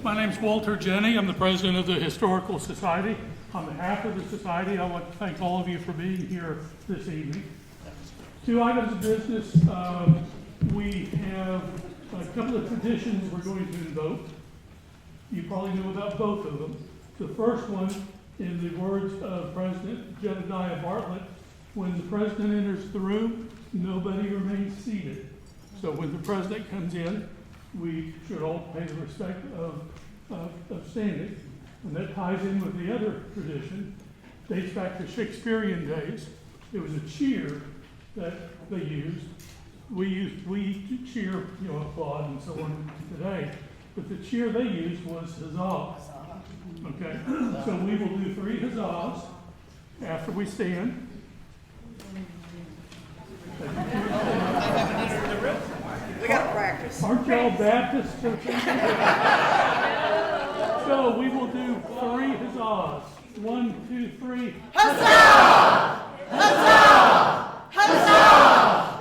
My name's Walter Jenny. I'm the president of the Historical Society. On behalf of the Society, I want to thank all of you for being here this evening. 2 items of business. We have a couple of traditions we're going to invoke. You probably know about both of them. The first one, in the words of President Jedediah Bartlett, when the president enters the room, nobody remains seated. So when the president comes in, we should all pay the respect of standing. And that ties in with the other tradition. Dates back to Shakespearean days. It was a cheer that they used. We cheer, applaud and so on today. But the cheer they used was huzzah. Okay? So we will do 3 huzzahs after we stand. We got to practice. Aren't y'all Baptists? So we will do 3 huzzahs. 1, 2, 3. Huzzah! Huzzah! Huzzah!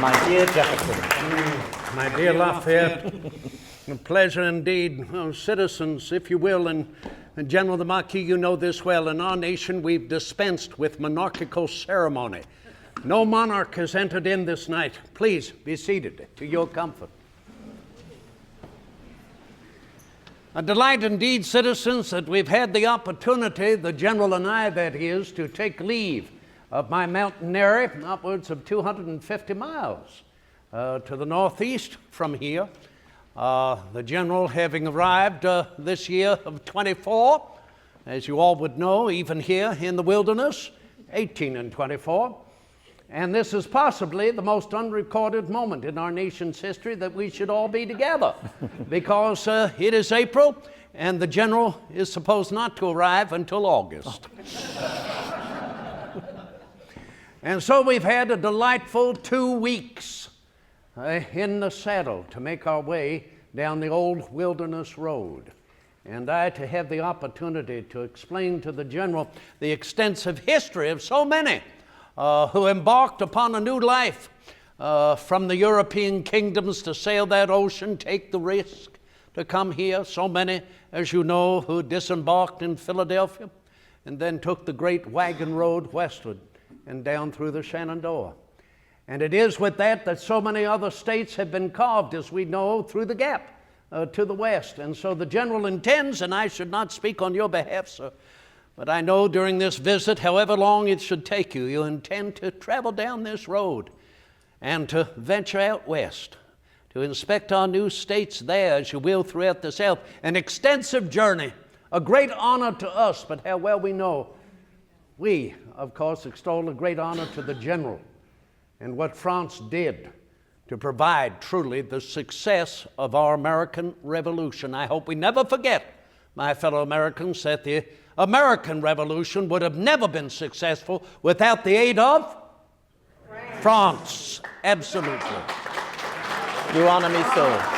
My dear Jefferson, My dear Lafayette, a pleasure indeed. Citizens, if you will, and General the Marquis, you know this well, in our nation we've dispensed with monarchical ceremony. No monarch has entered in this night. Please be seated to your comfort. A delight indeed, citizens, that we've had the opportunity, the General and I, that is, to take leave of my mountaineering upwards of 250 miles to the northeast from here. The General having arrived this year of 24, as you all would know, even here in the wilderness, 18 and 24. And this is possibly the most unrecorded moment in our nation's history that we should all be together because it is April and the General is supposed not to arrive until August. And so we've had a delightful 2 weeks in the saddle to make our way down the old wilderness road. And I to have the opportunity to explain to the General the extensive history of so many who embarked upon a new life from the European kingdoms to sail that ocean, take the risk to come here. So many, as you know, who disembarked in Philadelphia and then took the great wagon road westward and down through the Shenandoah. And it is with that so many other states have been carved, as we know, through the gap to the west. And so the General intends, and I should not speak on your behalf, sir, but I know during this visit, however long it should take you, you intend to travel down this road and to venture out west, to inspect our new states there, as you will throughout the South. An extensive journey, a great honor to us, but how well we know we, of course, extol a great honor to the General and what France did to provide truly the success of our American Revolution. I hope we never forget, my fellow Americans, that the American Revolution would have never been successful without the aid of France. Absolutely. you honor me so.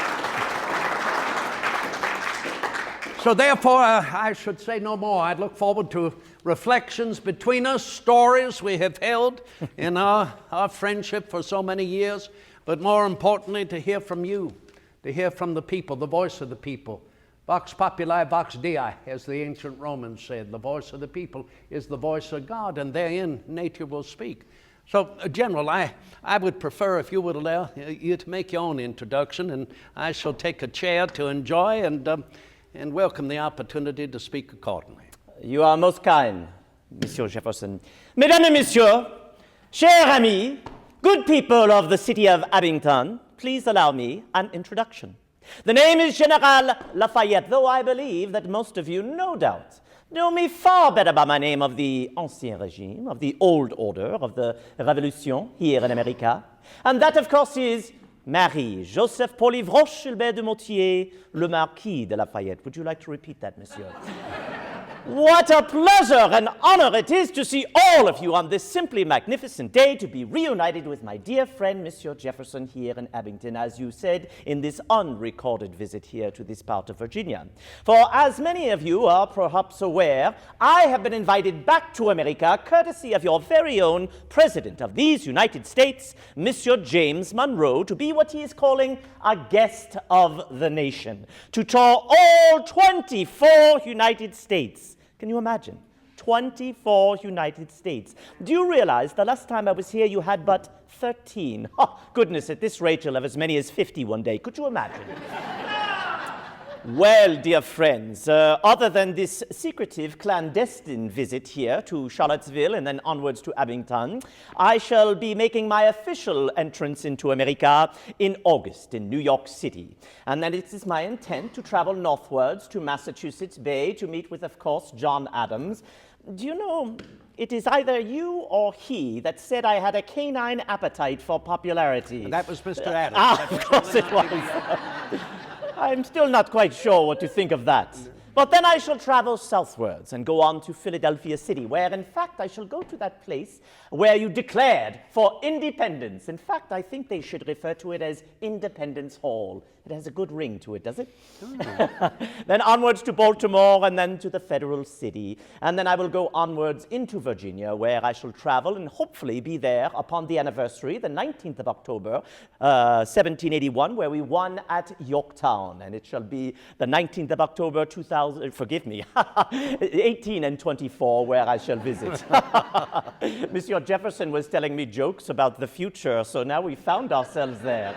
So therefore, I should say no more. I look forward to reflections between us, stories we have held in our friendship for so many years, but more importantly, to hear from you, to hear from the people, the voice of the people. Vox populi, vox Dei, as the ancient Romans said. The voice of the people is the voice of God, and therein nature will speak. So, General, I would prefer if you would allow you to make your own introduction, and I shall take a chair to enjoy and welcome the opportunity to speak accordingly. You are most kind, Monsieur Jefferson. Mesdames et Messieurs, chers amis, good people of the city of Abingdon, please allow me an introduction. The name is General Lafayette, though I believe that most of you, no doubt, know me far better by my name of the Ancien Régime, of the Old Order, of the Revolution here in America. And that, of course, is Marie-Joseph Paul-Yves Gilbert de Motier, le Marquis de Lafayette. Would you like to repeat that, monsieur? What a pleasure and honor it is to see all of you on this simply magnificent day, to be reunited with my dear friend, Monsieur Jefferson, here in Abingdon, as you said, in this unrecorded visit here to this part of Virginia. For as many of you are perhaps aware, I have been invited back to America courtesy of your very own President of these United States, Monsieur James Monroe, to be what he is calling a guest of the nation, to tour all 24 United States. Can you imagine? 24 United States. Do you realize the last time I was here you had but 13? Oh, goodness, at this rate you'll have as many as 50 one day. Could you imagine? Well, dear friends, other than this secretive, clandestine visit here to Charlottesville and then onwards to Abingdon, I shall be making my official entrance into America in August in New York City. And then it is my intent to travel northwards to Massachusetts Bay to meet with, of course, John Adams. Do you know, it is either you or he that said I had a canine appetite for popularity. That was Mr. Adams. Of course it was. I'm still not quite sure what to think of that. But then I shall travel southwards and go on to Philadelphia City, where in fact I shall go to that place where you declared for independence. In fact, I think they should refer to it as Independence Hall. It has a good ring to it, does it? Oh. Then onwards to Baltimore and then to the Federal City. And then I will go onwards into Virginia, where I shall travel and hopefully be there upon the anniversary, the 19th of October, 1781, where we won at Yorktown. And it shall be the 19th of October, 18 and 24, where I shall visit. Monsieur Jefferson was telling me jokes about the future, so now we found ourselves there.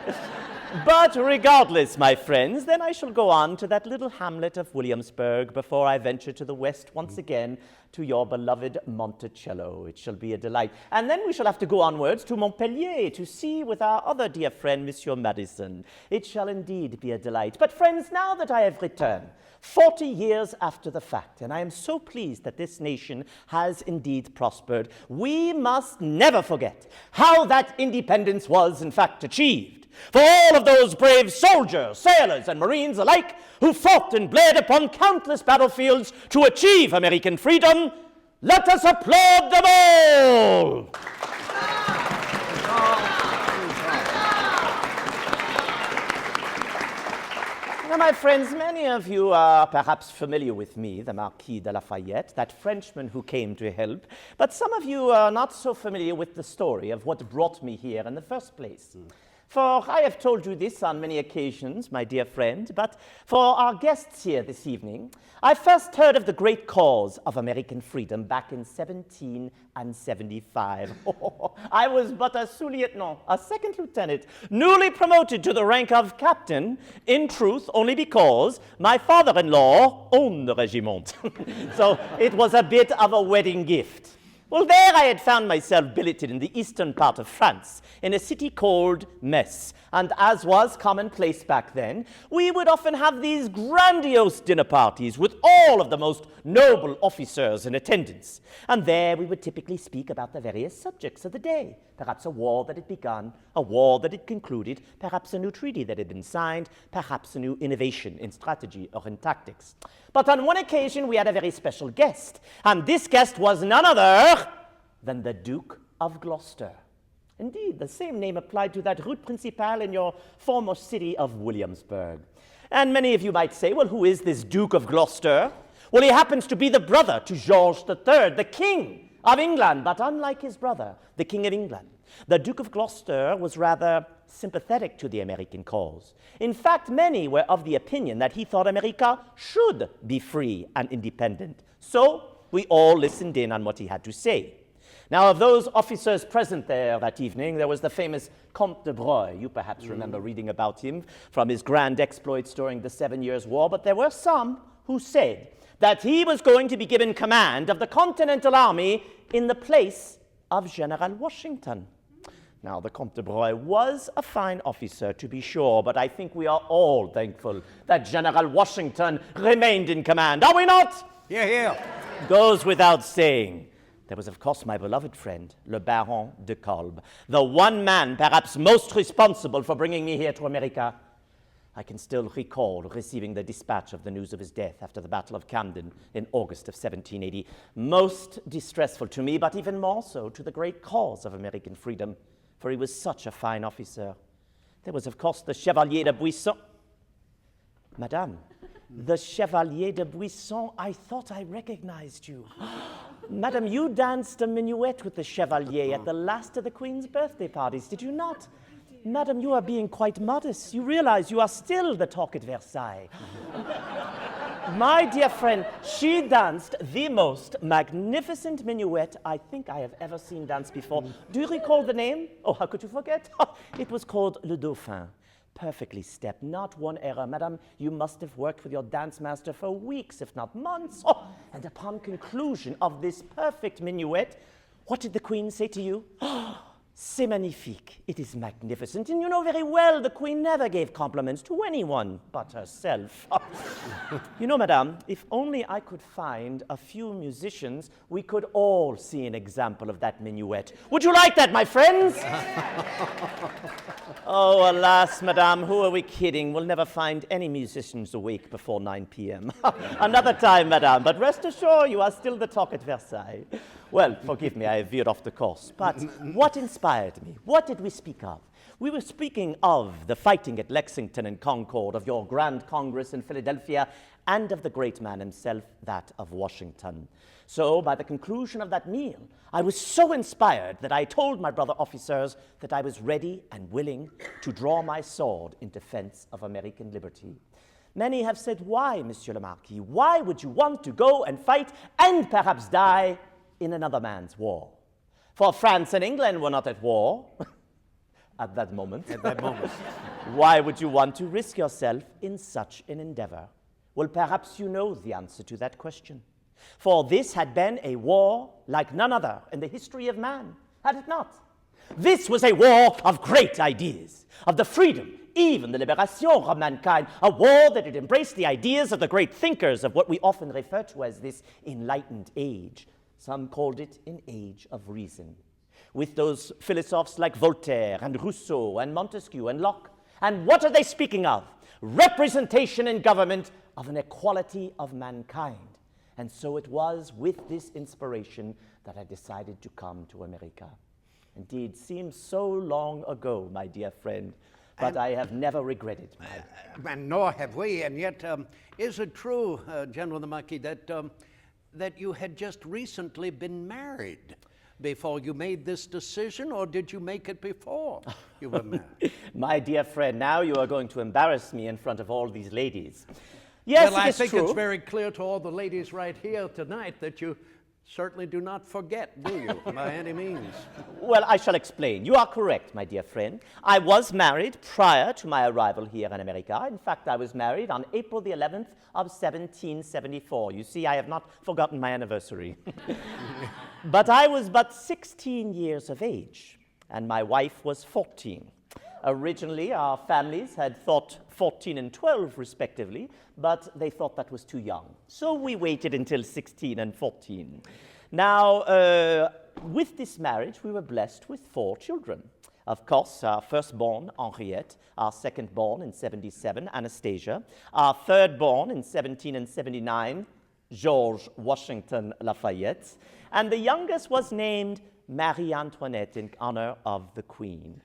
But regardless, my friends, then I shall go on to that little hamlet of Williamsburg before I venture to the west once again to your beloved Monticello. It shall be a delight. And then we shall have to go onwards to Montpellier to see with our other dear friend, Monsieur Madison. It shall indeed be a delight. But friends, now that I have returned, 40 years after the fact, and I am so pleased that this nation has indeed prospered, we must never forget how that independence was in fact achieved. For all of those brave soldiers, sailors, and Marines alike who fought and bled upon countless battlefields to achieve American freedom, let us applaud them all! Now, my friends, many of you are perhaps familiar with me, the Marquis de Lafayette, that Frenchman who came to help, but some of you are not so familiar with the story of what brought me here in the first place. For I have told you this on many occasions, my dear friend, but for our guests here this evening, I first heard of the great cause of American freedom back in 1775. I was but a sous-lieutenant, a second lieutenant, newly promoted to the rank of captain, in truth, only because my father-in-law owned the regiment. So it was a bit of a wedding gift. Well, there I had found myself billeted in the eastern part of France, in a city called Metz. And as was commonplace back then, we would often have these grandiose dinner parties with all of the most noble officers in attendance. And there we would typically speak about the various subjects of the day. Perhaps a war that had begun, a war that had concluded, perhaps a new treaty that had been signed, perhaps a new innovation in strategy or in tactics. But on one occasion, we had a very special guest, and this guest was none other than the Duke of Gloucester. Indeed, the same name applied to that route principale in your former city of Williamsburg. And many of you might say, well, who is this Duke of Gloucester? Well, he happens to be the brother to George III, the King of England. But unlike his brother, the King of England, the Duke of Gloucester was rather sympathetic to the American cause. In fact, many were of the opinion that he thought America should be free and independent. So we all listened in on what he had to say. Now, of those officers present there that evening, there was the famous Comte de Broglie. You perhaps remember reading about him from his grand exploits during the 7 Years' War, but there were some who said that he was going to be given command of the Continental Army in the place of General Washington. Now, the Comte de Broglie was a fine officer, to be sure, but I think we are all thankful that General Washington remained in command. Are we not? Yeah, yeah. Goes without saying. There was, of course, my beloved friend, le Baron de Kalb, the one man perhaps most responsible for bringing me here to America. I can still recall receiving the dispatch of the news of his death after the Battle of Camden in August of 1780. Most distressful to me, but even more so to the great cause of American freedom, for he was such a fine officer. There was, of course, the Chevalier de Buisson. Madame, the Chevalier de Buisson, I thought I recognized you. Madame, you danced a minuet with the Chevalier at the last of the Queen's birthday parties, did you not? Madam, you are being quite modest. You realize you are still the talk at Versailles. My dear friend, she danced the most magnificent minuet I think I have ever seen dance before. Do you recall the name? Oh, how could you forget? It was called Le Dauphin. Perfectly stepped, not one error. Madam, you must have worked with your dance master for weeks, if not months. Oh, and upon conclusion of this perfect minuet, what did the Queen say to you? C'est magnifique. It is magnificent. And you know very well the Queen never gave compliments to anyone but herself. You know, Madame, if only I could find a few musicians, we could all see an example of that minuet. Would you like that, my friends? Oh, alas, Madame, who are we kidding? We'll never find any musicians awake before 9 p.m. Another time, Madame, but rest assured you are still the talk at Versailles. Well, forgive me, I have veered off the course. But what inspired me? What did we speak of? We were speaking of the fighting at Lexington and Concord, of your Grand Congress in Philadelphia, and of the great man himself, that of Washington. So, by the conclusion of that meal, I was so inspired that I told my brother officers that I was ready and willing to draw my sword in defense of American liberty. Many have said, why, Monsieur le Marquis? Why would you want to go and fight and perhaps die in another man's war? For France and England were not at war at that moment. At that moment. Why would you want to risk yourself in such an endeavor? Well, perhaps you know the answer to that question. For this had been a war like none other in the history of man, had it not? This was a war of great ideas, of the freedom, even the liberation of mankind, a war that had embraced the ideas of the great thinkers of what we often refer to as this enlightened age. Some called it an age of reason, with those philosophers like Voltaire and Rousseau and Montesquieu and Locke. And what are they speaking of? Representation in government of an equality of mankind. And so it was with this inspiration that I decided to come to America. Indeed, seems so long ago, my dear friend, but I have never regretted my And nor have we, and yet, is it true, General the Marquis, that you had just recently been married before you made this decision, or did you make it before you were married? My dear friend, now you are going to embarrass me in front of all these ladies. Yes, well, it I is think true. it's very clear to all the ladies right here tonight that you certainly do not forget, do you, by any means? Well, I shall explain. You are correct, my dear friend. I was married prior to my arrival here in America. In fact, I was married on April the 11th of 1774. You see, I have not forgotten my anniversary. But I was but 16 years of age, and my wife was 14. Originally, our families had thought 14 and 12, respectively, but they thought that was too young. So we waited until 16 and 14. Now, with this marriage, we were blessed with 4 children. Of course, our firstborn, Henriette, our secondborn in 77, Anastasia, our thirdborn in 1779, George Washington Lafayette, and the youngest was named Marie Antoinette in honor of the Queen.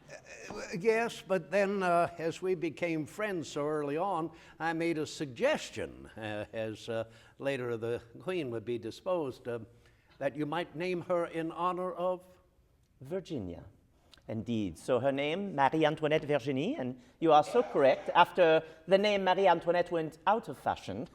Yes, but then as we became friends so early on, I made a suggestion, as later the Queen would be disposed, that you might name her in honor of? Virginia. Indeed. So her name, Marie Antoinette Virginie, and you are so correct. After the name Marie Antoinette went out of fashion,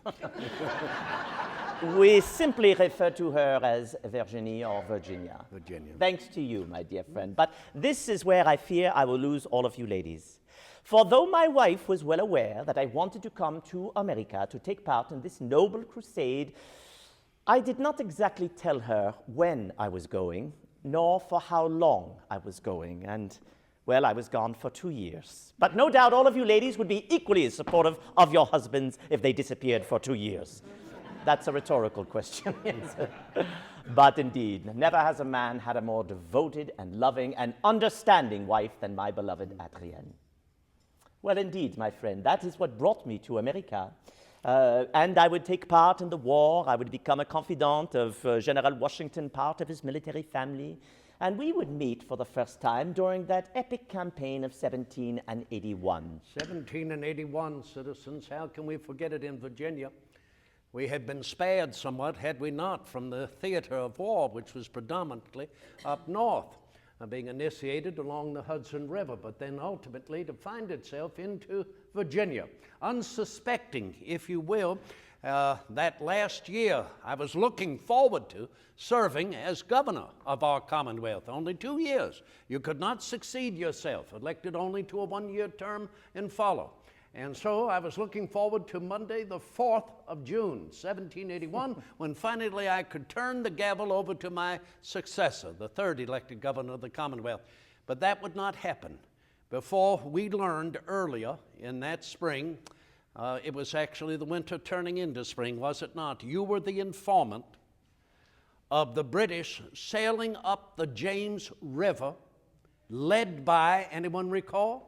we simply refer to her as Virginie or Virginia. Virginia. Thanks to you, my dear friend. But this is where I fear I will lose all of you ladies. For though my wife was well aware that I wanted to come to America to take part in this noble crusade, I did not exactly tell her when I was going, nor for how long I was going. And, well, I was gone for 2 years. But no doubt all of you ladies would be equally as supportive of your husbands if they disappeared for 2 years. That's a rhetorical question. Yes. But indeed, never has a man had a more devoted and loving and understanding wife than my beloved Adrienne. Well, indeed, my friend, that is what brought me to America. And I would take part in the war. I would become a confidant of General Washington, part of his military family. And we would meet for the first time during that epic campaign of 1781. 1781, citizens, how can we forget it in Virginia? We had been spared somewhat, had we not, from the theater of war, which was predominantly up north, being initiated along the Hudson River, but then ultimately to find itself into Virginia. Unsuspecting, if you will, that last year I was looking forward to serving as governor of our Commonwealth. Only 2 years. You could not succeed yourself, elected only to a one-year term and follow. And so I was looking forward to Monday, the 4th of June, 1781, when finally I could turn the gavel over to my successor, the third elected governor of the Commonwealth. But that would not happen. Before we learned earlier in that spring, it was actually the winter turning into spring, was it not? You were the informant of the British sailing up the James River, led by, anyone recall?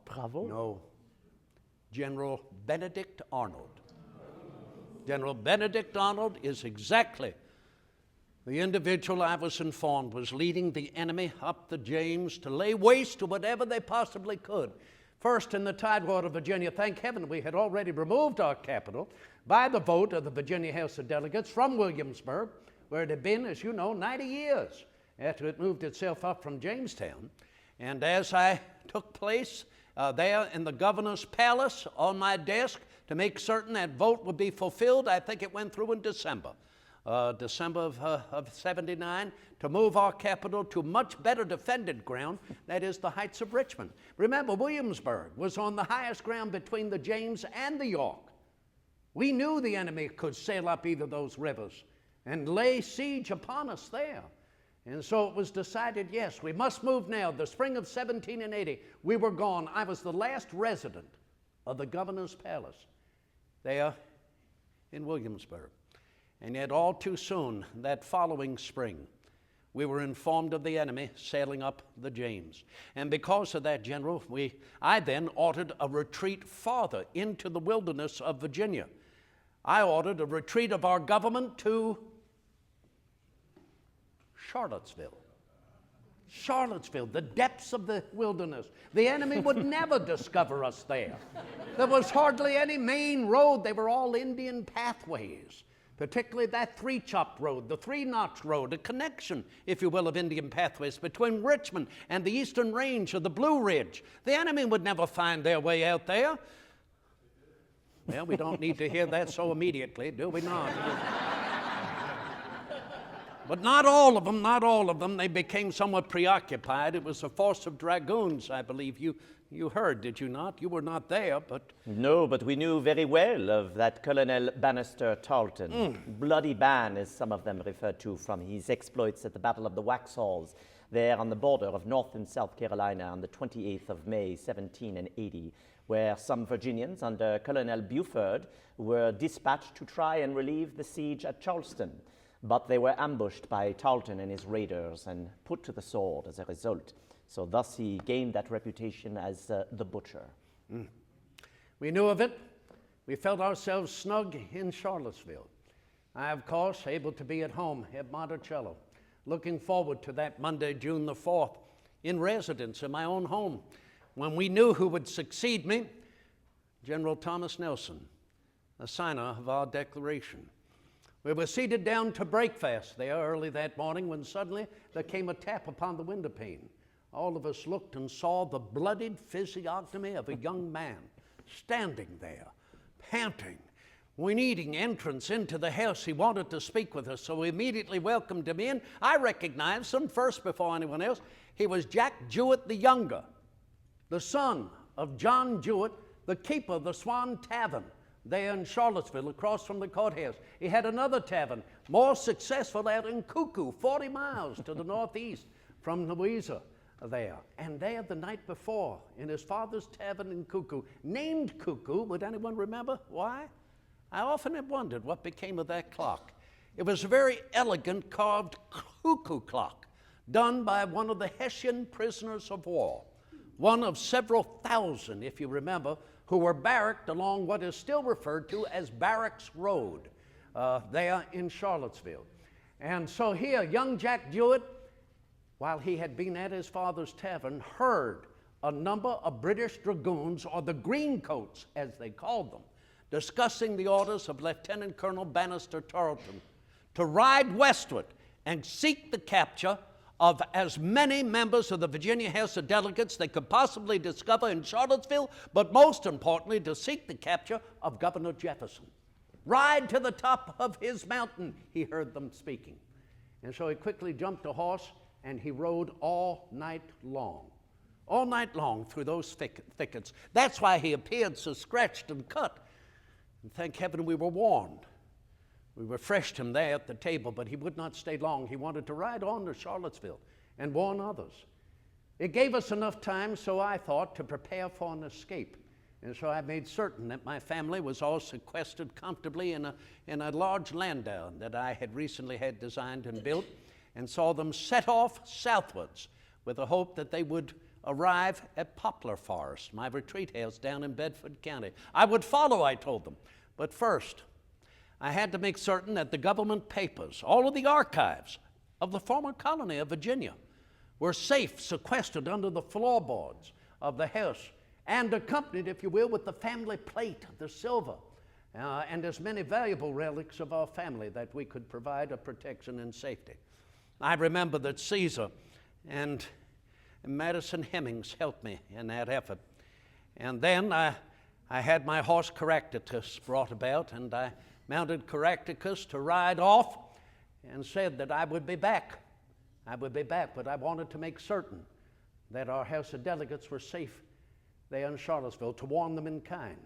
Bravo. No, General Benedict Arnold. General Benedict Arnold is exactly the individual I was informed was leading the enemy up the James to lay waste to whatever they possibly could. First in the Tidewater, Virginia, thank heaven we had already removed our capital by the vote of the Virginia House of Delegates from Williamsburg, where it had been, as you know, 90 years after it moved itself up from Jamestown. And as I took place there in the governor's palace on my desk to make certain that vote would be fulfilled, I think it went through in December of 79, to move our capital to much better defended ground, that is the heights of Richmond. Remember, Williamsburg was on the highest ground between the James and the York. We knew the enemy could sail up either of those rivers and lay siege upon us there. And so it was decided, yes, we must move now. The spring of 1780, we were gone. I was the last resident of the governor's palace there in Williamsburg. And yet all too soon, that following spring, we were informed of the enemy sailing up the James. And because of that, General, I then ordered a retreat farther into the wilderness of Virginia. I ordered a retreat of our government to Charlottesville. Charlottesville, the depths of the wilderness. The enemy would never discover us there. There was hardly any main road. They were all Indian pathways, particularly that three-chopped road, the three-notch road, a connection, if you will, of Indian pathways between Richmond and the eastern range of the Blue Ridge. The enemy would never find their way out there. Well, we don't need to hear that so immediately, do we not? But not all of them. They became somewhat preoccupied. It was a force of dragoons, I believe. You heard, did you not? You were not there, but... No, but we knew very well of that Colonel Bannister Tarleton. Bloody Ban, as some of them referred to, from his exploits at the Battle of the Waxhaws, there on the border of North and South Carolina on the 28th of May, 1780, where some Virginians under Colonel Buford were dispatched to try and relieve the siege at Charleston. But they were ambushed by Tarleton and his raiders and put to the sword as a result. So thus he gained that reputation as the butcher. We knew of it. We felt ourselves snug in Charlottesville. I, of course, able to be at home at Monticello, looking forward to that Monday, June the 4th, in residence in my own home, when we knew who would succeed me, General Thomas Nelson, a signer of our Declaration. We were seated down to breakfast there early that morning when suddenly there came a tap upon the window pane. All of us looked and saw the bloodied physiognomy of a young man standing there, panting, needing entrance into the house. He wanted to speak with us, so we immediately welcomed him in. I recognized him first before anyone else. He was Jack Jewett the Younger, the son of John Jewett, the keeper of the Swan Tavern there in Charlottesville, across from the courthouse. He had another tavern, more successful, out in Cuckoo, 40 miles to the northeast from Louisa there. And there the night before, in his father's tavern in Cuckoo, named Cuckoo, would anyone remember why? I often have wondered what became of that clock. It was a very elegant carved cuckoo clock done by one of the Hessian prisoners of war, one of several thousand, if you remember, who were barracked along what is still referred to as Barracks Road, there in Charlottesville. And so here, young Jack Jewett, while he had been at his father's tavern, heard a number of British dragoons, or the Greencoats as they called them, discussing the orders of Lieutenant Colonel Bannister Tarleton to ride westward and seek the capture of as many members of the Virginia House of Delegates they could possibly discover in Charlottesville, but most importantly, to seek the capture of Governor Jefferson. Ride to the top of his mountain, he heard them speaking. And so he quickly jumped a horse and he rode all night long through those thickets. That's why he appeared so scratched and cut. And thank heaven we were warned. We refreshed him there at the table, but he would not stay long. He wanted to ride on to Charlottesville and warn others. It gave us enough time, so I thought, to prepare for an escape. And so I made certain that my family was all sequestered comfortably in a large landau that I had recently had designed and built, and saw them set off southwards with the hope that they would arrive at Poplar Forest, my retreat house down in Bedford County. I would follow, I told them, but first, I had to make certain that the government papers, all of the archives of the former colony of Virginia, were safe, sequestered under the floorboards of the house, and accompanied, if you will, with the family plate, the silver, and as many valuable relics of our family that we could provide a protection and safety. I remember that Caesar and Madison Hemmings helped me in that effort. And then I had my horse Caractacus brought about, and I mounted Caractacus to ride off and said that I would be back. But I wanted to make certain that our House of Delegates were safe there in Charlottesville, to warn them in kind.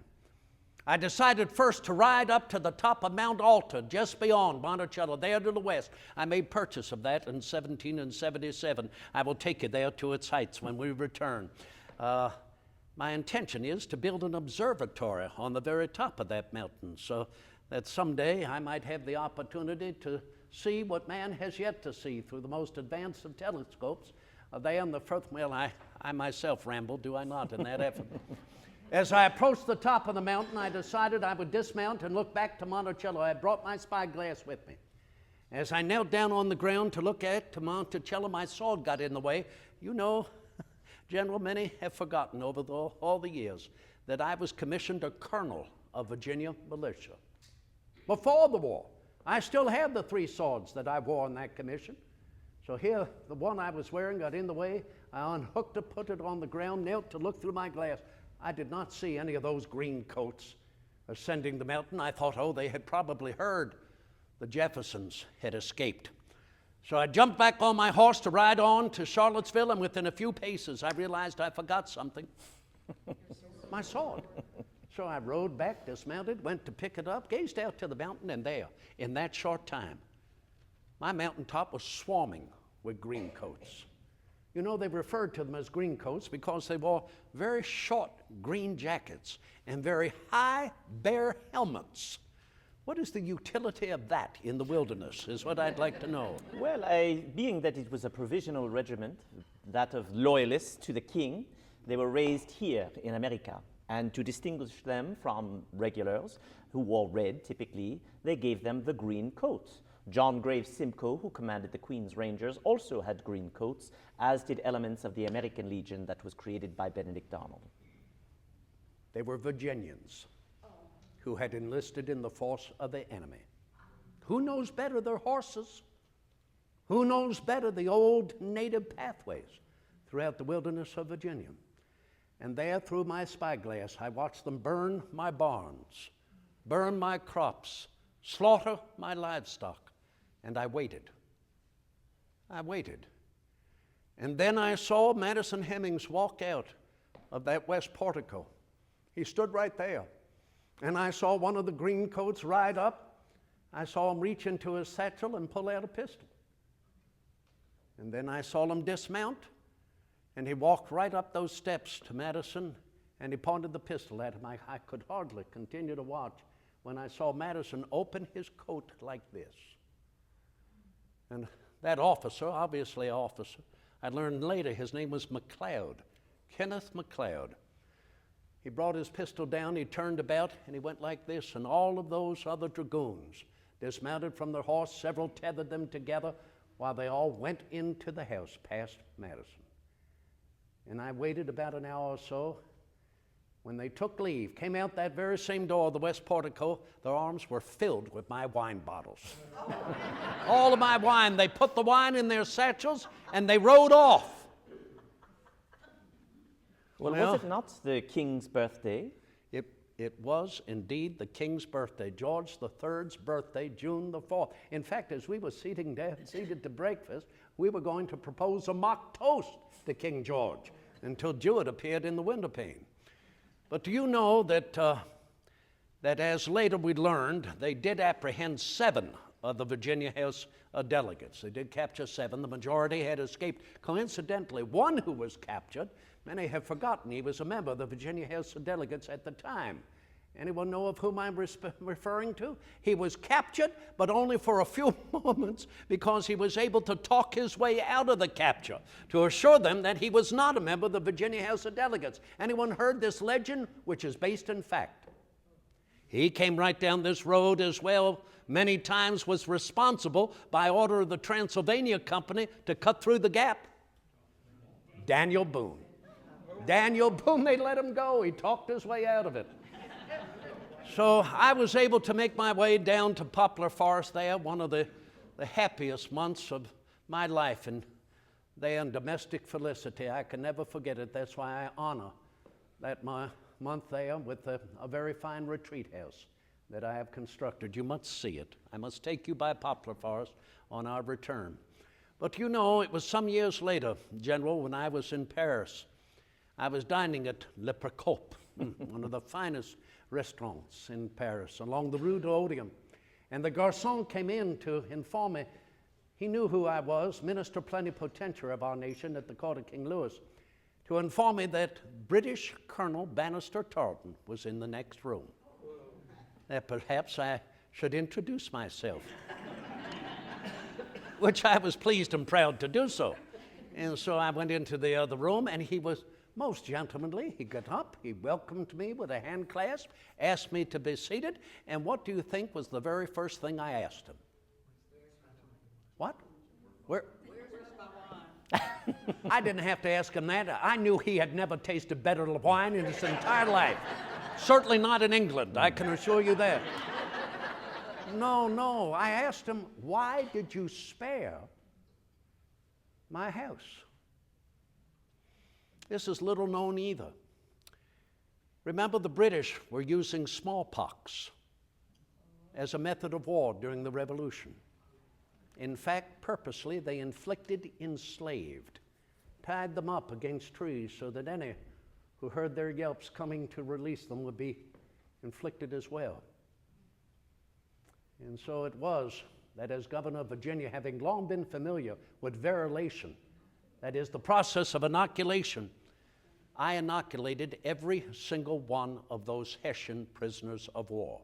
I decided first to ride up to the top of Mount Alta, just beyond Monticello, there to the west. I made purchase of that in 1777. I will take you there to its heights when we return. My intention is to build an observatory on the very top of that mountain, so that someday I might have the opportunity to see what man has yet to see through the most advanced of telescopes. There in the first, well, I myself rambled, do I not, in that effort. As I approached the top of the mountain, I decided I would dismount and look back to Monticello. I had brought my spyglass with me. As I knelt down on the ground to look at Monticello, my sword got in the way. You know, General, many have forgotten over all the years that I was commissioned a colonel of Virginia militia. Before the war, I still have the 3 swords that I wore in that commission. So here, the one I was wearing got in the way. I unhooked it, put it on the ground, knelt to look through my glass. I did not see any of those green coats ascending the mountain. I thought, oh, they had probably heard the Jeffersons had escaped. So I jumped back on my horse to ride on to Charlottesville, and within a few paces, I realized I forgot something. My sword. So I rode back, dismounted, went to pick it up, gazed out to the mountain, and there, in that short time, my mountaintop was swarming with green coats. You know, they referred to them as green coats because they wore very short green jackets and very high, bare helmets. What is the utility of that in the wilderness, is what I'd like to know. Well, being that it was a provisional regiment, that of loyalists to the king, they were raised here in America. And to distinguish them from regulars who wore red, typically, they gave them the green coats. John Graves Simcoe, who commanded the Queen's Rangers, also had green coats, as did elements of the American Legion that was created by Benedict Arnold. They were Virginians who had enlisted in the force of the enemy. Who knows better their horses? Who knows better the old native pathways throughout the wilderness of Virginia? And there, through my spyglass, I watched them burn my barns, burn my crops, slaughter my livestock, and I waited. And then I saw Madison Hemmings walk out of that west portico. He stood right there. And I saw one of the green coats ride up. I saw him reach into his satchel and pull out a pistol. And then I saw him dismount, and he walked right up those steps to Madison, and he pointed the pistol at him. I could hardly continue to watch when I saw Madison open his coat like this. And that officer, obviously an officer, I learned later his name was McLeod. Kenneth MacLeod. He brought his pistol down, he turned about, and he went like this, and all of those other dragoons dismounted from their horse, several tethered them together, while they all went into the house past Madison. And I waited about an hour or so. When they took leave, came out that very same door, the west portico, their arms were filled with my wine bottles. All of my wine. They put the wine in their satchels, and they rode off. Well, was it not the king's birthday? It was indeed the king's birthday, George III's birthday, June the 4th. In fact, as we were seated to breakfast, we were going to propose a mock toast to King George until Jewett appeared in the window pane. But do you know that, that as later we learned, they did apprehend 7 of the Virginia House delegates. They did capture 7. The majority had escaped. Coincidentally, one who was captured, many have forgotten, he was a member of the Virginia House of Delegates at the time. Anyone know of whom I'm referring to? He was captured, but only for a few moments, because he was able to talk his way out of the capture to assure them that he was not a member of the Virginia House of Delegates. Anyone heard this legend, which is based in fact? He came right down this road as well, many times was responsible by order of the Transylvania Company to cut through the gap. Daniel Boone. Daniel Boone, they let him go. He talked his way out of it. So I was able to make my way down to Poplar Forest there, one of the happiest months of my life, and there in domestic felicity. I can never forget it. That's why I honor that month there with a very fine retreat house that I have constructed. You must see it. I must take you by Poplar Forest on our return. But you know, it was some years later, General, when I was in Paris. I was dining at Le Procope, one of the finest restaurants in Paris, along the Rue d'Odium. And the garçon came in to inform me. He knew who I was, Minister Plenipotentiary of our nation at the court of King Louis, to inform me that British Colonel Bannister Tarleton was in the next room. That perhaps I should introduce myself, which I was pleased and proud to do so. And so I went into the other room, and he was most gentlemanly. He got up, he welcomed me with a hand clasp, asked me to be seated, and what do you think was the very first thing I asked him? What? Where's my wine? I didn't have to ask him that. I knew he had never tasted better wine in his entire life. Certainly not in England, I can assure you that. No, I asked him, why did you spare my house? This is little known either. Remember, the British were using smallpox as a method of war during the Revolution. In fact, purposely, they enslaved, tied them up against trees so that any who heard their yelps coming to release them would be inflicted as well. And so it was that as governor of Virginia, having long been familiar with variolation, that is the process of inoculation, I inoculated every single one of those Hessian prisoners of war.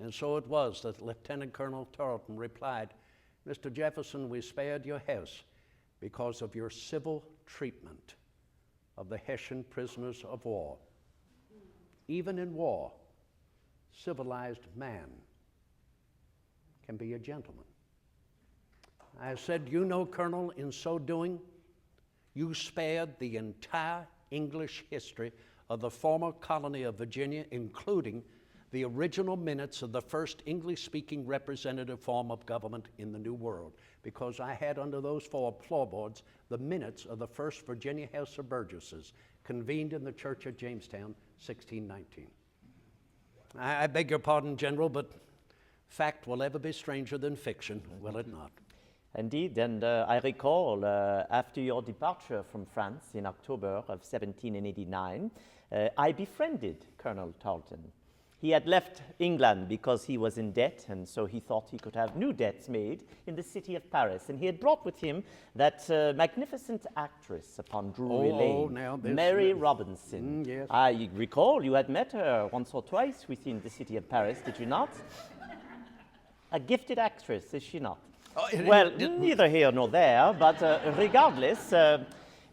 And so it was that Lieutenant Colonel Tarleton replied, Mr. Jefferson, we spared your house because of your civil treatment of the Hessian prisoners of war. Even in war, civilized man can be a gentleman. I said, you know, Colonel, in so doing, you spared the entire English history of the former colony of Virginia, including the original minutes of the first English-speaking representative form of government in the New World, because I had under those 4 floorboards the minutes of the first Virginia House of Burgesses, convened in the Church of Jamestown, 1619. I beg your pardon, General, but fact will ever be stranger than fiction, will it not? Indeed, and I recall after your departure from France in October of 1789, I befriended Colonel Tarleton. He had left England because he was in debt, and so he thought he could have new debts made in the city of Paris. And he had brought with him that magnificent actress upon Drury Lane, Mary Robinson. Yes. I recall you had met her once or twice within the city of Paris, did you not? A gifted actress, is she not? Well, neither here nor there, but regardless,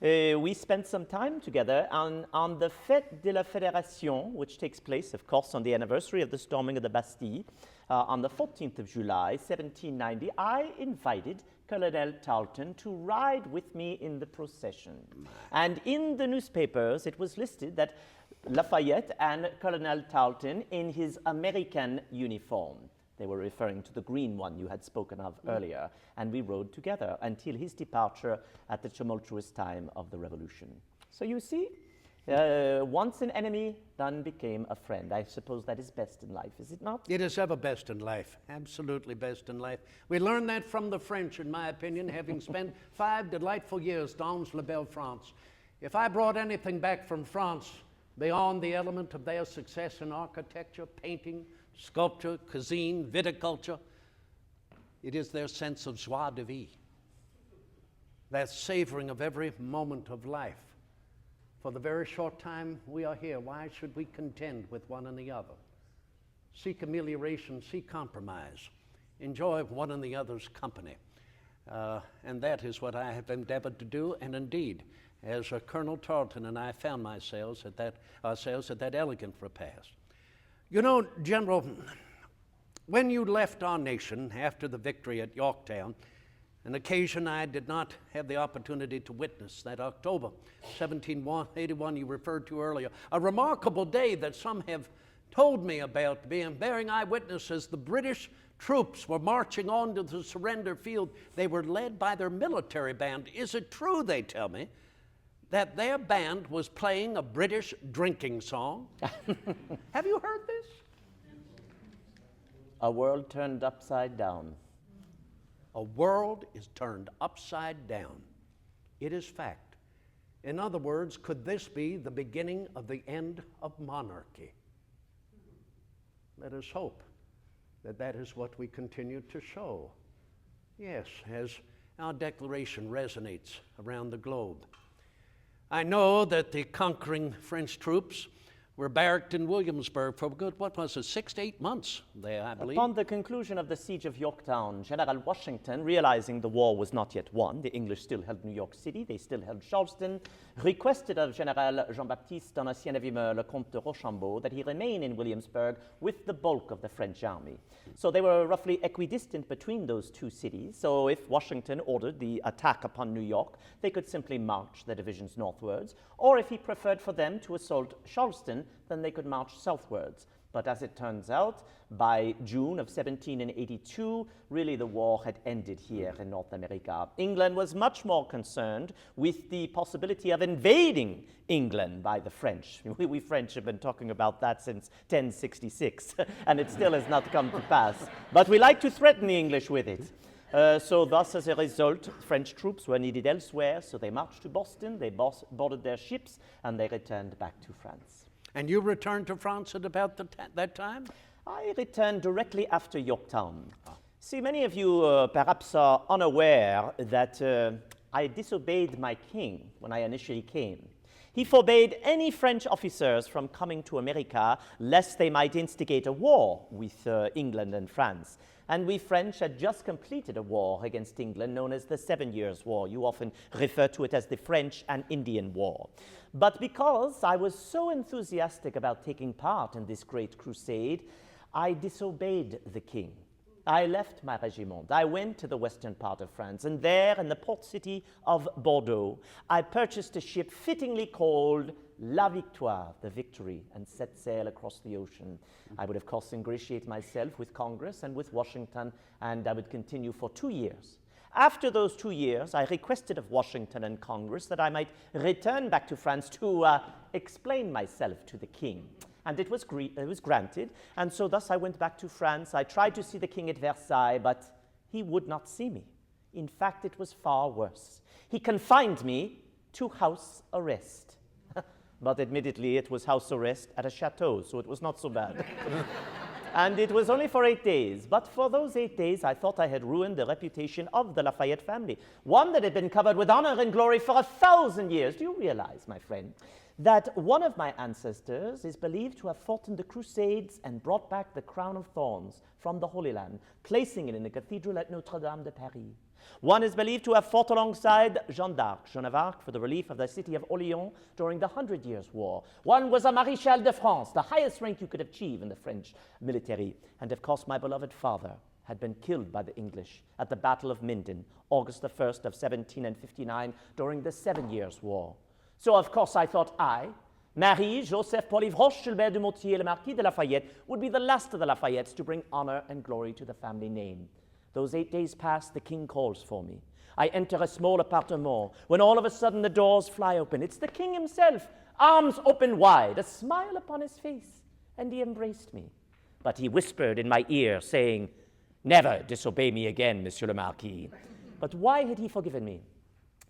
We spent some time together on the Fête de la Fédération, which takes place, of course, on the anniversary of the storming of the Bastille. On the 14th of July, 1790, I invited Colonel Tarleton to ride with me in the procession. And in the newspapers, it was listed that Lafayette and Colonel Tarleton in his American uniform. They were referring to the green one you had spoken of earlier, and we rode together until his departure at the tumultuous time of the Revolution. So you see, once an enemy, then became a friend. I suppose that is best in life, is it not? It is ever best in life, absolutely best in life. We learned that from the French, in my opinion, having spent 5 delightful years dans la belle France. If I brought anything back from France beyond the element of their success in architecture, painting, sculpture, cuisine, viticulture, it is their sense of joie de vivre, that savoring of every moment of life. For the very short time we are here, why should we contend with one and the other? Seek amelioration, seek compromise, enjoy one and the other's company. And that is what I have endeavored to do, and indeed, as Colonel Tarleton and I found ourselves at that elegant repast. You know, General, when you left our nation after the victory at Yorktown, an occasion I did not have the opportunity to witness, that October 1781 you referred to earlier, a remarkable day that some have told me about, bearing eyewitness as the British troops were marching on to the surrender field. They were led by their military band. Is it true, they tell me, that their band was playing a British drinking song? Have you heard this? A world turned upside down. A world is turned upside down. It is fact. In other words, could this be the beginning of the end of monarchy? Let us hope that that is what we continue to show. Yes, as our declaration resonates around the globe. I know that the conquering French troops were barracked in Williamsburg for good, 6 to 8 months there, I believe. Upon the conclusion of the siege of Yorktown, General Washington, realizing the war was not yet won, the English still held New York City, they still held Charleston, requested of General Jean-Baptiste Donatien-Vimeux, le Comte de Rochambeau, that he remain in Williamsburg with the bulk of the French army. So they were roughly equidistant between those two cities, so if Washington ordered the attack upon New York, they could simply march their divisions northwards, or if he preferred for them to assault Charleston, then they could march southwards. But as it turns out, by June of 1782, really the war had ended here in North America. England was much more concerned with the possibility of invading England by the French. We French have been talking about that since 1066, and it still has not come to pass. But we like to threaten the English with it. So thus, as a result, French troops were needed elsewhere, so they marched to Boston, they boarded their ships, and they returned back to France. And you returned to France at about that time? I returned directly after Yorktown. See, many of you perhaps are unaware that I disobeyed my king when I initially came. He forbade any French officers from coming to America lest they might instigate a war with England and France. And we French had just completed a war against England known as the 7 Years' War. You often refer to it as the French and Indian War. But because I was so enthusiastic about taking part in this great crusade, I disobeyed the king. I left my regiment. I went to the western part of France, and there in the port city of Bordeaux, I purchased a ship fittingly called La Victoire, the Victory, and set sail across the ocean. I would, of course, ingratiate myself with Congress and with Washington, and I would continue for 2 years. After those 2 years, I requested of Washington and Congress that I might return back to France to explain myself to the king. And it was granted, and so thus I went back to France. I tried to see the king at Versailles, but he would not see me. In fact, it was far worse. He confined me to house arrest. But admittedly, it was house arrest at a chateau, so it was not so bad. And it was only for 8 days. But for those 8 days, I thought I had ruined the reputation of the Lafayette family, one that had been covered with honor and glory for 1,000 years. Do you realize, my friend, that one of my ancestors is believed to have fought in the Crusades and brought back the crown of thorns from the Holy Land, placing it in the cathedral at Notre-Dame de Paris. One is believed to have fought alongside Jeanne of Arc, for the relief of the city of Orléans during the 100 Years' War. One was a Maréchal de France, the highest rank you could achieve in the French military. And of course, my beloved father had been killed by the English at the Battle of Minden, August the 1st of 1759, during the 7 Years' War. So, of course, I thought Marie, Joseph, Paul-Yves Gilbert du Motier, le Marquis de Lafayette, would be the last of the Lafayettes to bring honor and glory to the family name. Those 8 days pass, the king calls for me. I enter a small appartement when all of a sudden the doors fly open. It's the king himself, arms open wide, a smile upon his face, and he embraced me. But he whispered in my ear, saying, "Never disobey me again, Monsieur le Marquis." But why had he forgiven me?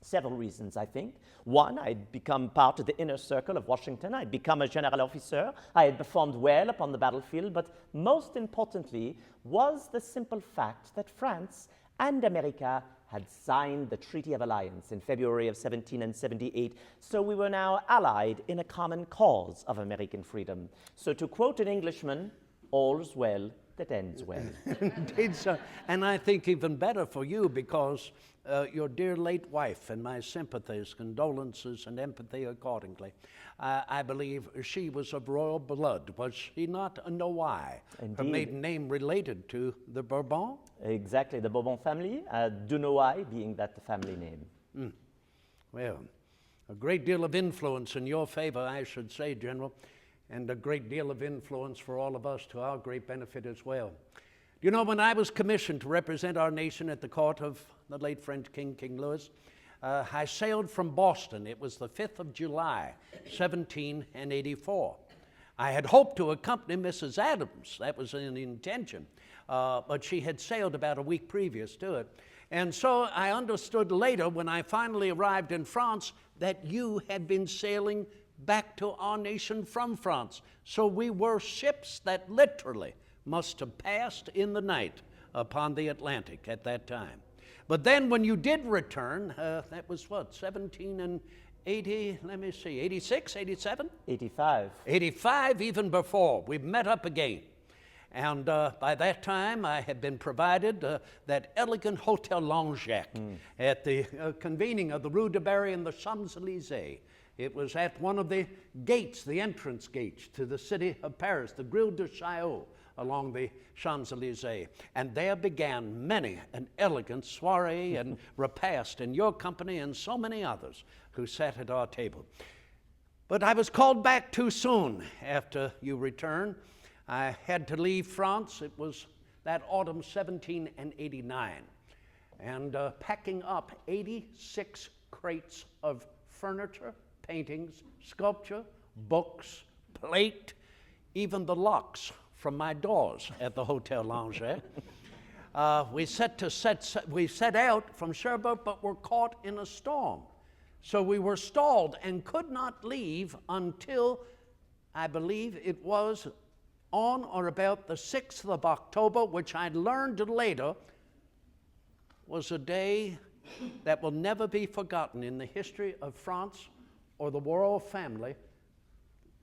Several reasons, I think. One, I'd become part of the inner circle of Washington. I'd become a general officer. I had performed well upon the battlefield. But most importantly was the simple fact that France and America had signed the Treaty of Alliance in February of 1778. So we were now allied in a common cause of American freedom. So to quote an Englishman, all's well that ends well. Indeed, sir. And I think even better for you because your dear late wife, and my sympathies, condolences, and empathy accordingly. I believe she was of royal blood, was she not? No, why? Indeed. Her maiden name related to the Bourbon? Exactly, the Bourbon family, Dunois being that the family name. Well, a great deal of influence in your favor, I should say, General, and a great deal of influence for all of us to our great benefit as well. You know, when I was commissioned to represent our nation at the court of the late French King, King Louis, I sailed from Boston. It was the 5th of July, 1784. I had hoped to accompany Mrs. Adams. That was an intention. But she had sailed about a week previous to it. And so I understood later when I finally arrived in France that you had been sailing back to our nation from France. So we were ships that literally must have passed in the night upon the Atlantic at that time. But then when you did return, that was what, 1780, let me see, 86, 87? 85. 85, even before. We met up again. And by that time, I had been provided that elegant Hotel Langeac at the convening of the Rue de Berry and the Champs-Élysées. It was at one of the gates, the entrance gates to the city of Paris, the Grille de Chaillot along the Champs-Élysées. And there began many an elegant soiree and repast in your company and so many others who sat at our table. But I was called back too soon after you returned. I had to leave France. It was that autumn 1789. And packing up 86 crates of furniture, paintings, sculpture, books, plate, even the locks from my doors at the Hotel Langeac. We set out from Cherbourg, but were caught in a storm. So we were stalled and could not leave until, I believe it was on or about the 6th of October, which I learned later was a day that will never be forgotten in the history of France or the royal family,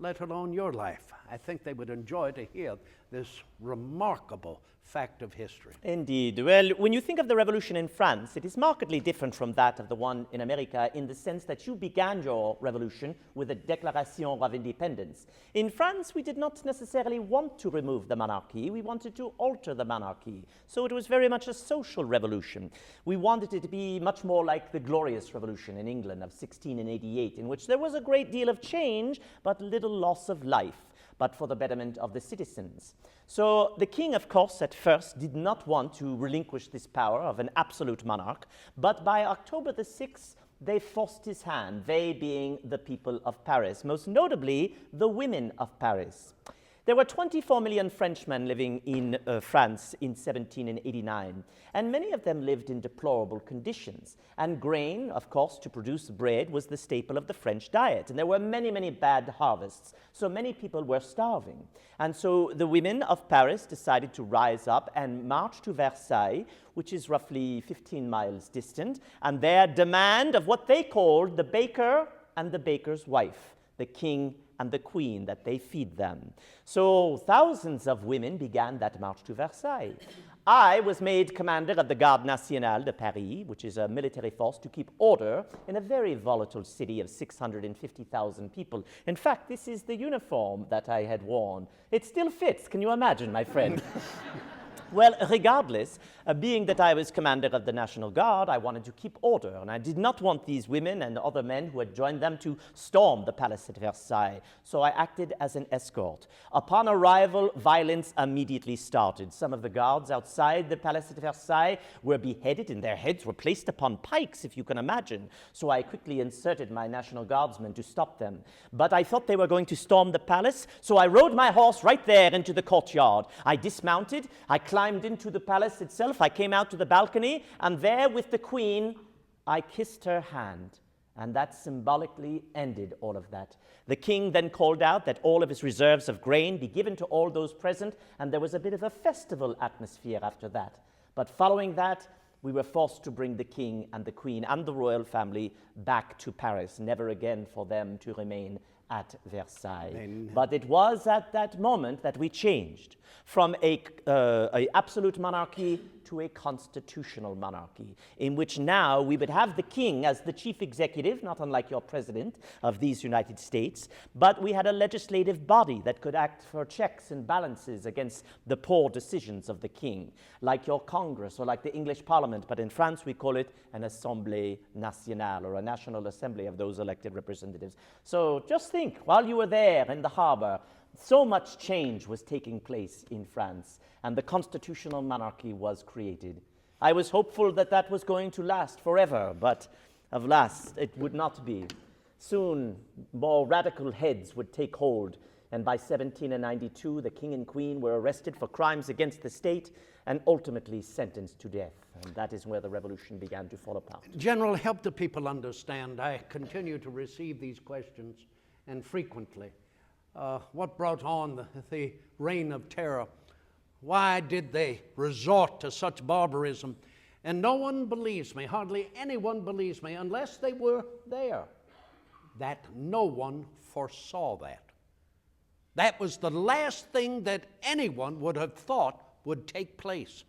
let alone your life. I think they would enjoy to hear this remarkable fact of history. Indeed. Well, when you think of the revolution in France, it is markedly different from that of the one in America in the sense that you began your revolution with a Declaration of Independence. In France, we did not necessarily want to remove the monarchy. We wanted to alter the monarchy. So it was very much a social revolution. We wanted it to be much more like the Glorious Revolution in England of 1688, in which there was a great deal of change, but little loss of life, but for the betterment of the citizens. So the king, of course, at first did not want to relinquish this power of an absolute monarch, but by October the 6th, they forced his hand, they being the people of Paris, most notably the women of Paris. There were 24 million Frenchmen living in France in 1789, and many of them lived in deplorable conditions. And grain, of course, to produce bread was the staple of the French diet. And there were many, many bad harvests, so many people were starving. And so the women of Paris decided to rise up and march to Versailles, which is roughly 15 miles distant, and there demand of what they called the baker and the baker's wife, the king and the queen, that they feed them. So thousands of women began that march to Versailles. I was made commander of the Garde Nationale de Paris, which is a military force to keep order in a very volatile city of 650,000 people. In fact, this is the uniform that I had worn. It still fits, can you imagine, my friend? Well, regardless, being that I was commander of the National Guard, I wanted to keep order, and I did not want these women and other men who had joined them to storm the palace at Versailles, so I acted as an escort. Upon arrival, violence immediately started. Some of the guards outside the palace at Versailles were beheaded, and their heads were placed upon pikes, if you can imagine, so I quickly inserted my National Guardsmen to stop them. But I thought they were going to storm the palace, so I rode my horse right there into the courtyard. I dismounted, I climbed into the palace itself, I came out to the balcony, and there with the queen, I kissed her hand. And that symbolically ended all of that. The king then called out that all of his reserves of grain be given to all those present, and there was a bit of a festival atmosphere after that. But following that, we were forced to bring the king and the queen and the royal family back to Paris, never again for them to remain at Versailles. But it was at that moment that we changed from a absolute monarchy to a constitutional monarchy, in which now we would have the king as the chief executive, not unlike your president of these United States, but we had a legislative body that could act for checks and balances against the poor decisions of the king, like your Congress or like the English Parliament, but in France we call it an Assemblée Nationale, or a National Assembly of those elected representatives. So just think, while you were there in the harbor, so much change was taking place in France, and the constitutional monarchy was created. I was hopeful that that was going to last forever, but alas, it would not be. Soon, more radical heads would take hold, and by 1792, the king and queen were arrested for crimes against the state and ultimately sentenced to death. And that is where the revolution began to fall apart. General, help the people understand. I continue to receive these questions, and frequently. What brought on the reign of terror? Why did they resort to such barbarism? And no one believes me, hardly anyone believes me, unless they were there, that no one foresaw that. That was the last thing that anyone would have thought would take place.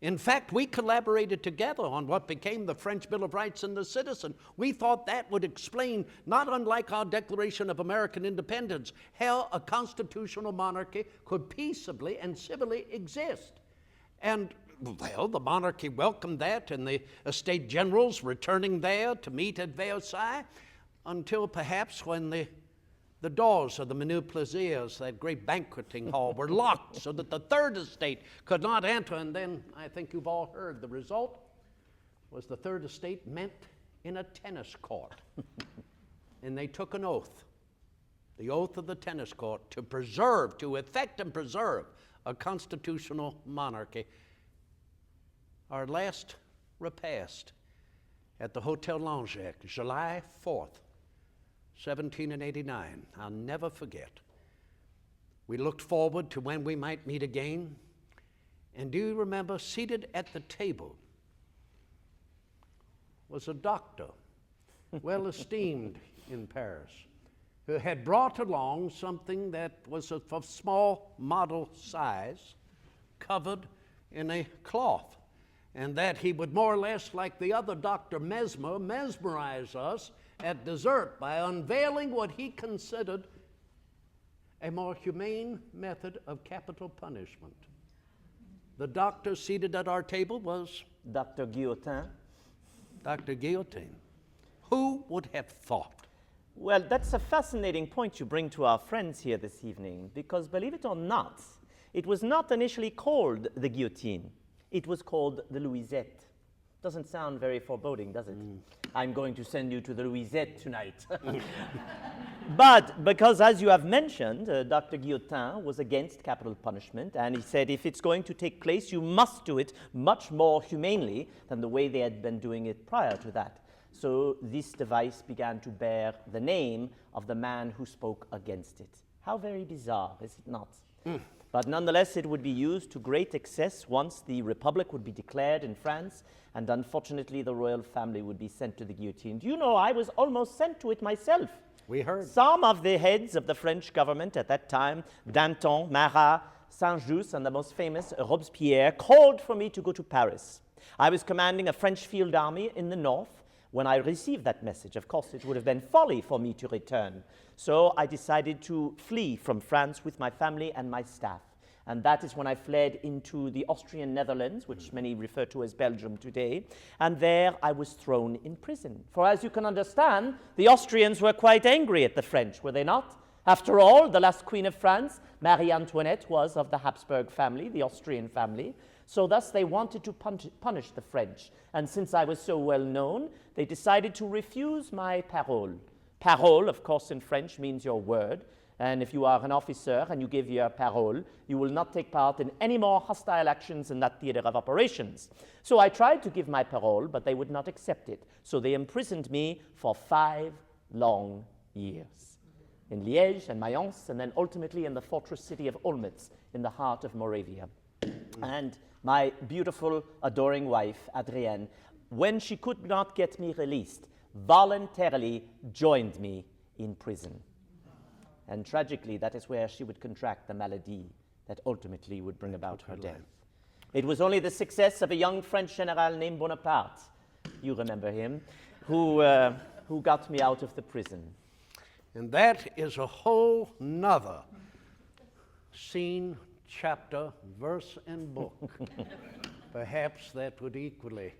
In fact, we collaborated together on what became the French Bill of Rights and the Citizen. We thought that would explain, not unlike our Declaration of American Independence, how a constitutional monarchy could peaceably and civilly exist. And, well, the monarchy welcomed that, and the Estates Generals returning there to meet at Versailles, until perhaps when the doors of the Menu Plaisirs, that great banqueting hall, were locked so that the Third Estate could not enter. And then, I think you've all heard, the result was the Third Estate met in a tennis court. And they took an oath, the oath of the tennis court, to preserve, to effect and preserve a constitutional monarchy. Our last repast at the Hotel Langeac, July 4th, 1789, I'll never forget. We looked forward to when we might meet again. And do you remember, seated at the table was a doctor, well esteemed in Paris, who had brought along something that was of small model size, covered in a cloth, and that he would more or less, like the other Dr. Mesmer, mesmerize us at dessert by unveiling what he considered a more humane method of capital punishment. The doctor seated at our table was Dr. Guillotin. Dr. Guillotin. Who would have thought? Well, that's a fascinating point you bring to our friends here this evening, because believe it or not, it was not initially called the guillotine. It was called the Louisette. Doesn't sound very foreboding, does it? I'm going to send you to the Louisette tonight. But because, as you have mentioned, Dr. Guillotin was against capital punishment, and he said if it's going to take place, you must do it much more humanely than the way they had been doing it prior to that. So this device began to bear the name of the man who spoke against it. How very bizarre, is it not? But nonetheless, it would be used to great excess once the Republic would be declared in France, and unfortunately the royal family would be sent to the guillotine. Do you know, I was almost sent to it myself We heard. Some of the heads of the French government at that time, Danton, Marat, Saint-Just, and the most famous, Robespierre, called for me to go to Paris. I was commanding a French field army in the north. When I received that message, of course, it would have been folly for me to return. So I decided to flee from France with my family and my staff. And that is when I fled into the Austrian Netherlands, which many refer to as Belgium today. And there I was thrown in prison. For as you can understand, the Austrians were quite angry at the French, were they not? After all, the last Queen of France, Marie Antoinette, was of the Habsburg family, the Austrian family. So thus they wanted to punish the French. And since I was so well known, they decided to refuse my parole. Parole, of course, in French means your word. And if you are an officer and you give your parole, you will not take part in any more hostile actions in that theater of operations. So I tried to give my parole, but they would not accept it. So they imprisoned me for 5 long years in Liège and Mayence, and then ultimately in the fortress city of Olmütz in the heart of Moravia. And my beautiful, adoring wife, Adrienne, when she could not get me released, voluntarily joined me in prison. And tragically, that is where she would contract the malady that ultimately would bring about her death. It was only the success of a young French general named Bonaparte, you remember him, who got me out of the prison. And that is a whole nother scene, chapter, verse, and book. Perhaps that would equally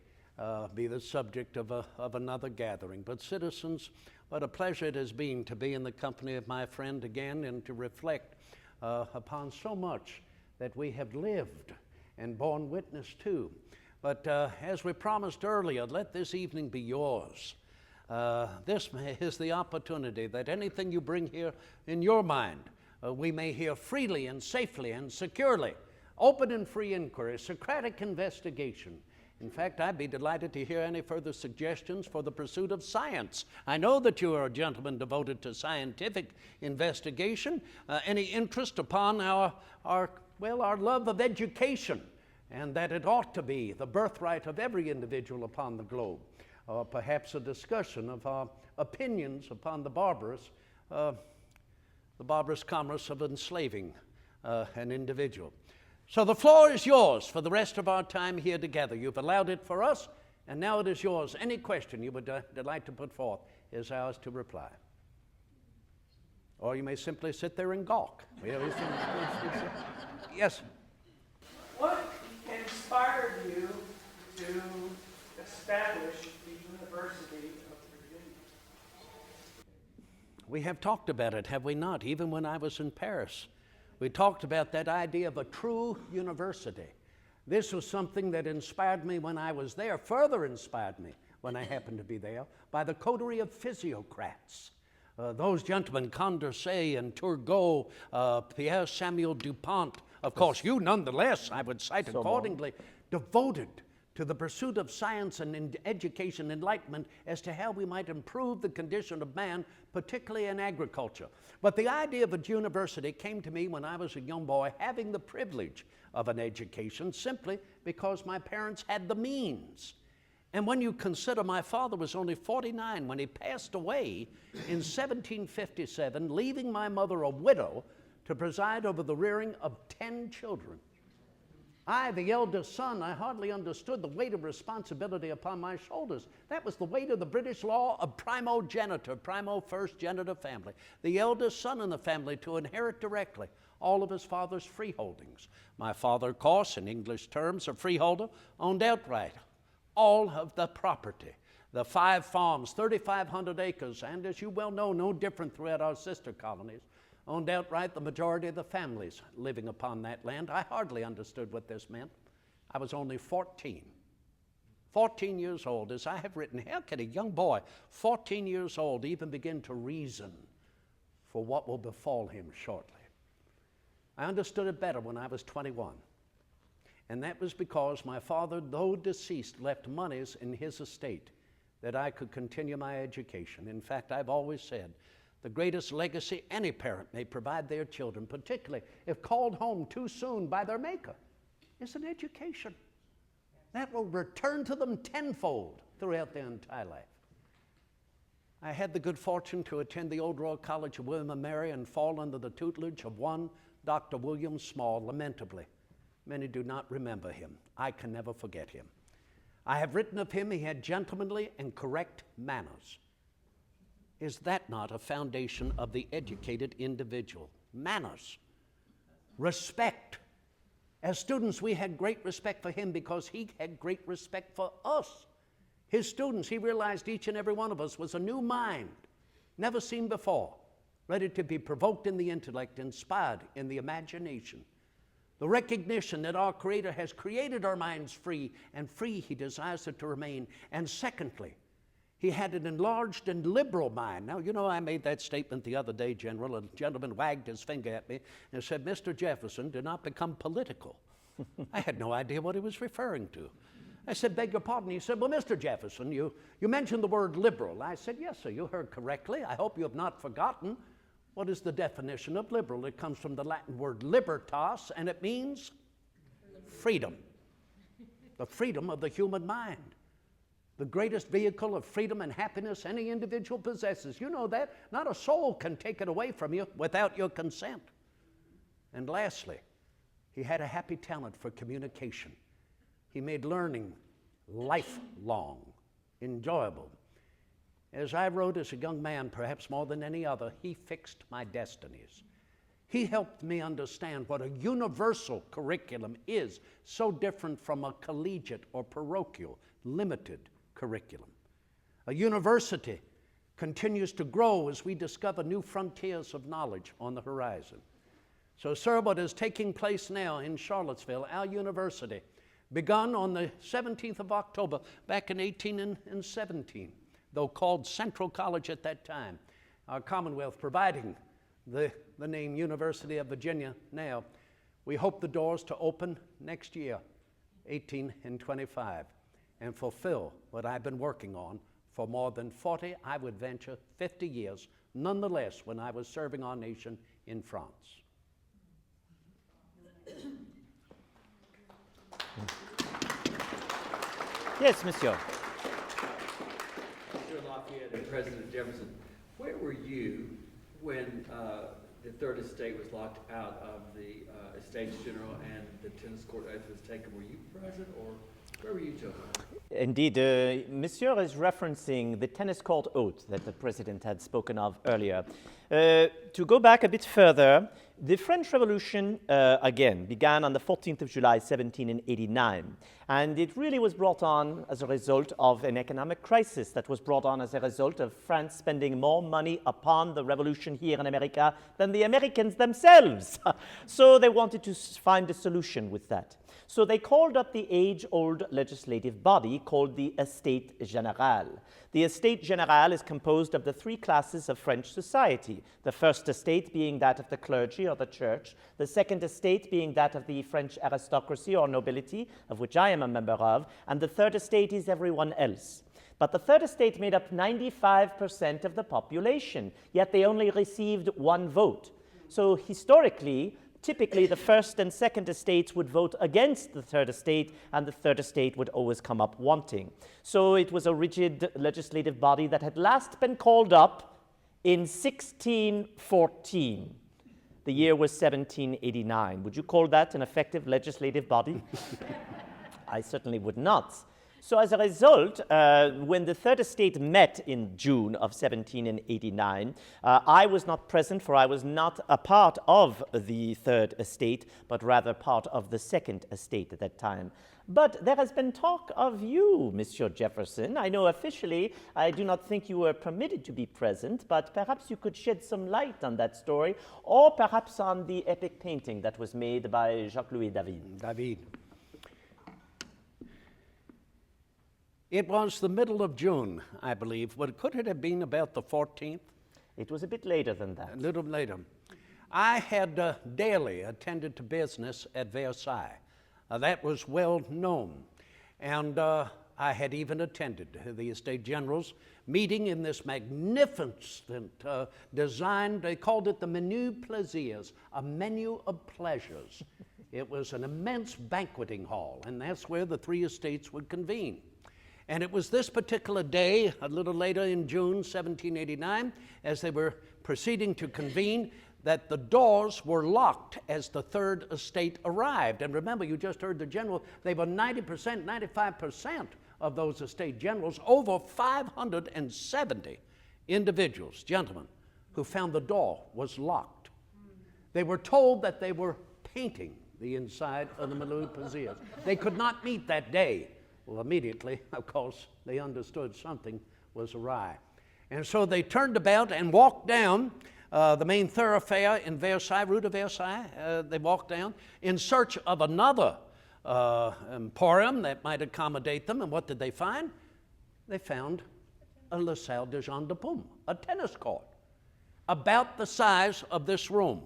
be the subject of another gathering. But citizens, what a pleasure it has been to be in the company of my friend again and to reflect upon so much that we have lived and borne witness to. But as we promised earlier, let this evening be yours. This is the opportunity that anything you bring here in your mind, we may hear freely and safely and securely. Open and free inquiry, Socratic investigation. In fact, I'd be delighted to hear any further suggestions for the pursuit of science. I know that you are a gentleman devoted to scientific investigation. Any interest upon our love of education, and that it ought to be the birthright of every individual upon the globe. Or perhaps a discussion of our opinions upon the barbarous commerce of enslaving an individual. So the floor is yours for the rest of our time here together. You've allowed it for us, and now it is yours. Any question you would like to put forth is ours to reply. Or you may simply sit there and gawk. Yes? What inspired you to establish the University of Virginia? We have talked about it, have we not? Even when I was in Paris. We talked about that idea of a true university. This was something that inspired me when I was there, further inspired me when I happened to be there, by the coterie of physiocrats. Those gentlemen, Condorcet and Turgot, Pierre Samuel Dupont, of course, you nonetheless, I would cite accordingly, devoted to the pursuit of science and education, enlightenment as to how we might improve the condition of man, particularly in agriculture. But the idea of a university came to me when I was a young boy, having the privilege of an education simply because my parents had the means. And when you consider my father was only 49 when he passed away in 1757, leaving my mother a widow to preside over the rearing of 10 children. I, the eldest son, I hardly understood the weight of responsibility upon my shoulders. That was the weight of the British law of primogeniture, first genitor family. The eldest son in the family to inherit directly all of his father's freeholdings. My father, of course, in English terms, a freeholder, owned outright all of the property. The 5 farms, 3,500 acres, and as you well know, no different throughout our sister colonies, owned outright the majority of the families living upon that land. I hardly understood what this meant. I was only 14 years old. As I have written, how can a young boy, 14 years old, even begin to reason for what will befall him shortly? I understood it better when I was 21. And that was because my father, though deceased, left monies in his estate that I could continue my education. In fact, I've always said, the greatest legacy any parent may provide their children, particularly if called home too soon by their maker, is an education that will return to them tenfold throughout their entire life. I had the good fortune to attend the Old Royal College of William and Mary and fall under the tutelage of one Dr. William Small, lamentably. Many do not remember him. I can never forget him. I have written of him, he had gentlemanly and correct manners. Is that not a foundation of the educated individual? Manners, respect. As students, we had great respect for him because he had great respect for us. His students, he realized each and every one of us was a new mind, never seen before, ready to be provoked in the intellect, inspired in the imagination. The recognition that our Creator has created our minds free, and free he desires it to remain. And secondly, he had an enlarged and liberal mind. Now, you know, I made that statement the other day, General. A gentleman wagged his finger at me and said, Mr. Jefferson, do not become political. I had no idea what he was referring to. I said, beg your pardon. He said, well, Mr. Jefferson, you mentioned the word liberal. I said, yes, sir, you heard correctly. I hope you have not forgotten. What is the definition of liberal? It comes from the Latin word libertas, and it means freedom. The freedom of the human mind. The greatest vehicle of freedom and happiness any individual possesses. You know that. Not a soul can take it away from you without your consent. And lastly, he had a happy talent for communication. He made learning lifelong, enjoyable. As I wrote as a young man, perhaps more than any other, he fixed my destinies. He helped me understand what a universal curriculum is, so different from a collegiate or parochial, limited curriculum. A university continues to grow as we discover new frontiers of knowledge on the horizon. So, sir, what is taking place now in Charlottesville, our university, begun on the 17th of October back in 1817, though called Central College at that time, our Commonwealth providing the name University of Virginia now. We hope the doors to open next year, 1825, and fulfill what I've been working on for more than 40, I would venture 50 years, nonetheless, when I was serving our nation in France. Yes, monsieur. Mr. Lafayette and President Jefferson, where were you when the Third Estate was locked out of the Estates General and the tennis court oath was taken? Were you present, or where were you, Joe? Indeed, monsieur is referencing the tennis court oath that the president had spoken of earlier. To go back a bit further, the French Revolution, again, began on the 14th of July, 1789. And it really was brought on as a result of an economic crisis that was brought on as a result of France spending more money upon the revolution here in America than the Americans themselves. So they wanted to find a solution with that. So they called up the age-old legislative body called the Estate Générale. The Estate Générale is composed of the three classes of French society. The first estate being that of the clergy or the church, the second estate being that of the French aristocracy or nobility, of which I am a member of, and the third estate is everyone else. But the third estate made up 95% of the population, yet they only received one vote. So historically, typically the first and second estates would vote against the third estate, and the third estate would always come up wanting. So it was a rigid legislative body that had last been called up in 1614. The year was 1789. Would you call that an effective legislative body? I certainly would not. So as a result, when the Third Estate met in June of 1789, I was not present, for I was not a part of the Third Estate, but rather part of the Second Estate at that time. But there has been talk of you, Monsieur Jefferson. I know officially I do not think you were permitted to be present, but perhaps you could shed some light on that story, or perhaps on the epic painting that was made by Jacques-Louis David. It was the middle of June, I believe. Well, could it have been about the 14th? It was a bit later than that. A little later. I had daily attended to business at Versailles. That was well known. And I had even attended the Estate General's meeting in this magnificent design. They called it the Menu Plaisirs, a menu of pleasures. It was an immense banqueting hall, and that's where the three estates would convene. And it was this particular day, a little later in June 1789, as they were proceeding to convene, that the doors were locked as the third estate arrived. And remember, you just heard the general, they were 90%, 95% of those estate generals, over 570 individuals, gentlemen, who found the door was locked. They were told that they were painting the inside of the Malou-Paziers. They could not meet that day. Well, immediately, of course, they understood something was awry. And so they turned about and walked down the main thoroughfare in Versailles, Rue de Versailles. They walked down in search of another emporium that might accommodate them. And what did they find? They found a La Salle de Jean de Paume, a tennis court, about the size of this room.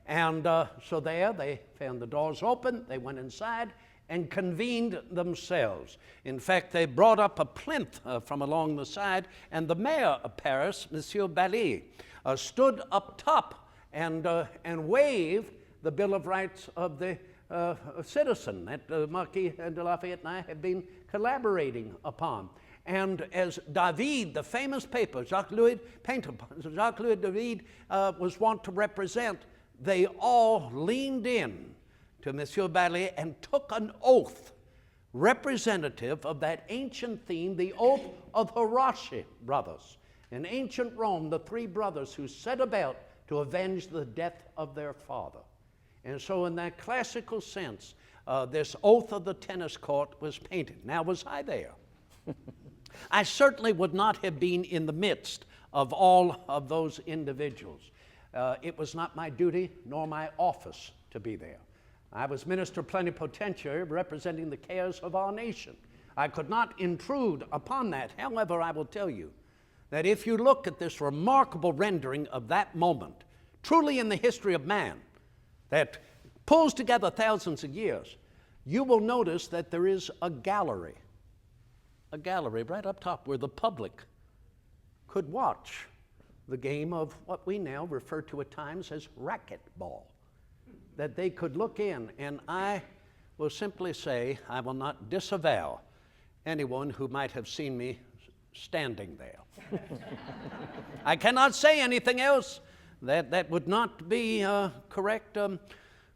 And so there they found the doors open, they went inside and convened themselves. In fact, they brought up a plinth from along the side, and the mayor of Paris, Monsieur Bally, stood up top and waved the Bill of Rights of the citizen that Marquis de Lafayette and I have been collaborating upon. And as David, the famous paper, Jacques-Louis David was wont to represent, they all leaned in to Monsieur Bally and took an oath representative of that ancient theme, the oath of Horace brothers. In ancient Rome, the three brothers who set about to avenge the death of their father. And so in that classical sense, this oath of the tennis court was painted. Now, was I there? I certainly would not have been in the midst of all of those individuals. It was not my duty nor my office to be there. I was minister plenipotentiary representing the cares of our nation. I could not intrude upon that. However, I will tell you that if you look at this remarkable rendering of that moment, truly in the history of man, that pulls together thousands of years, you will notice that there is a gallery right up top where the public could watch the game of what we now refer to at times as racquetball, that they could look in. And I will simply say, I will not disavow anyone who might have seen me standing there. I cannot say anything else. That would not be correct,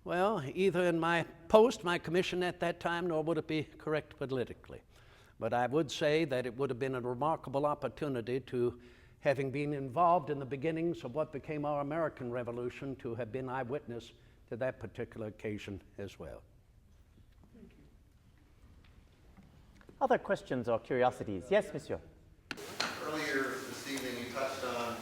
well, either in my post, my commission at that time, nor would it be correct politically. But I would say that it would have been a remarkable opportunity to, having been involved in the beginnings of what became our American Revolution, to have been eyewitness to that particular occasion as well. Other questions or curiosities? Yes, monsieur. Earlier this evening, you touched on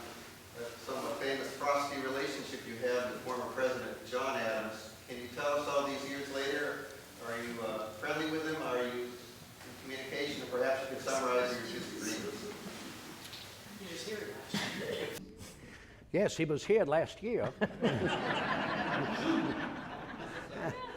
that somewhat famous frosty relationship you had with former President John Adams. Can you tell us all these years later, are you friendly with him? Are you in communication? Or perhaps you could summarize your disagreements. Yes, he was here last year.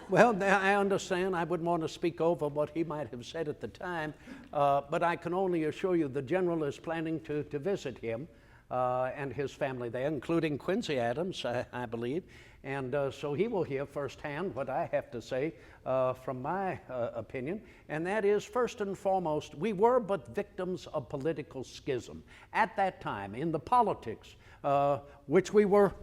Well, now I understand. I wouldn't want to speak over what he might have said at the time, but I can only assure you the general is planning to visit him and his family there, including Quincy Adams, I believe. And so he will hear firsthand what I have to say from my opinion. And that is, first and foremost, we were but victims of political schism. At that time, in the politics, which we were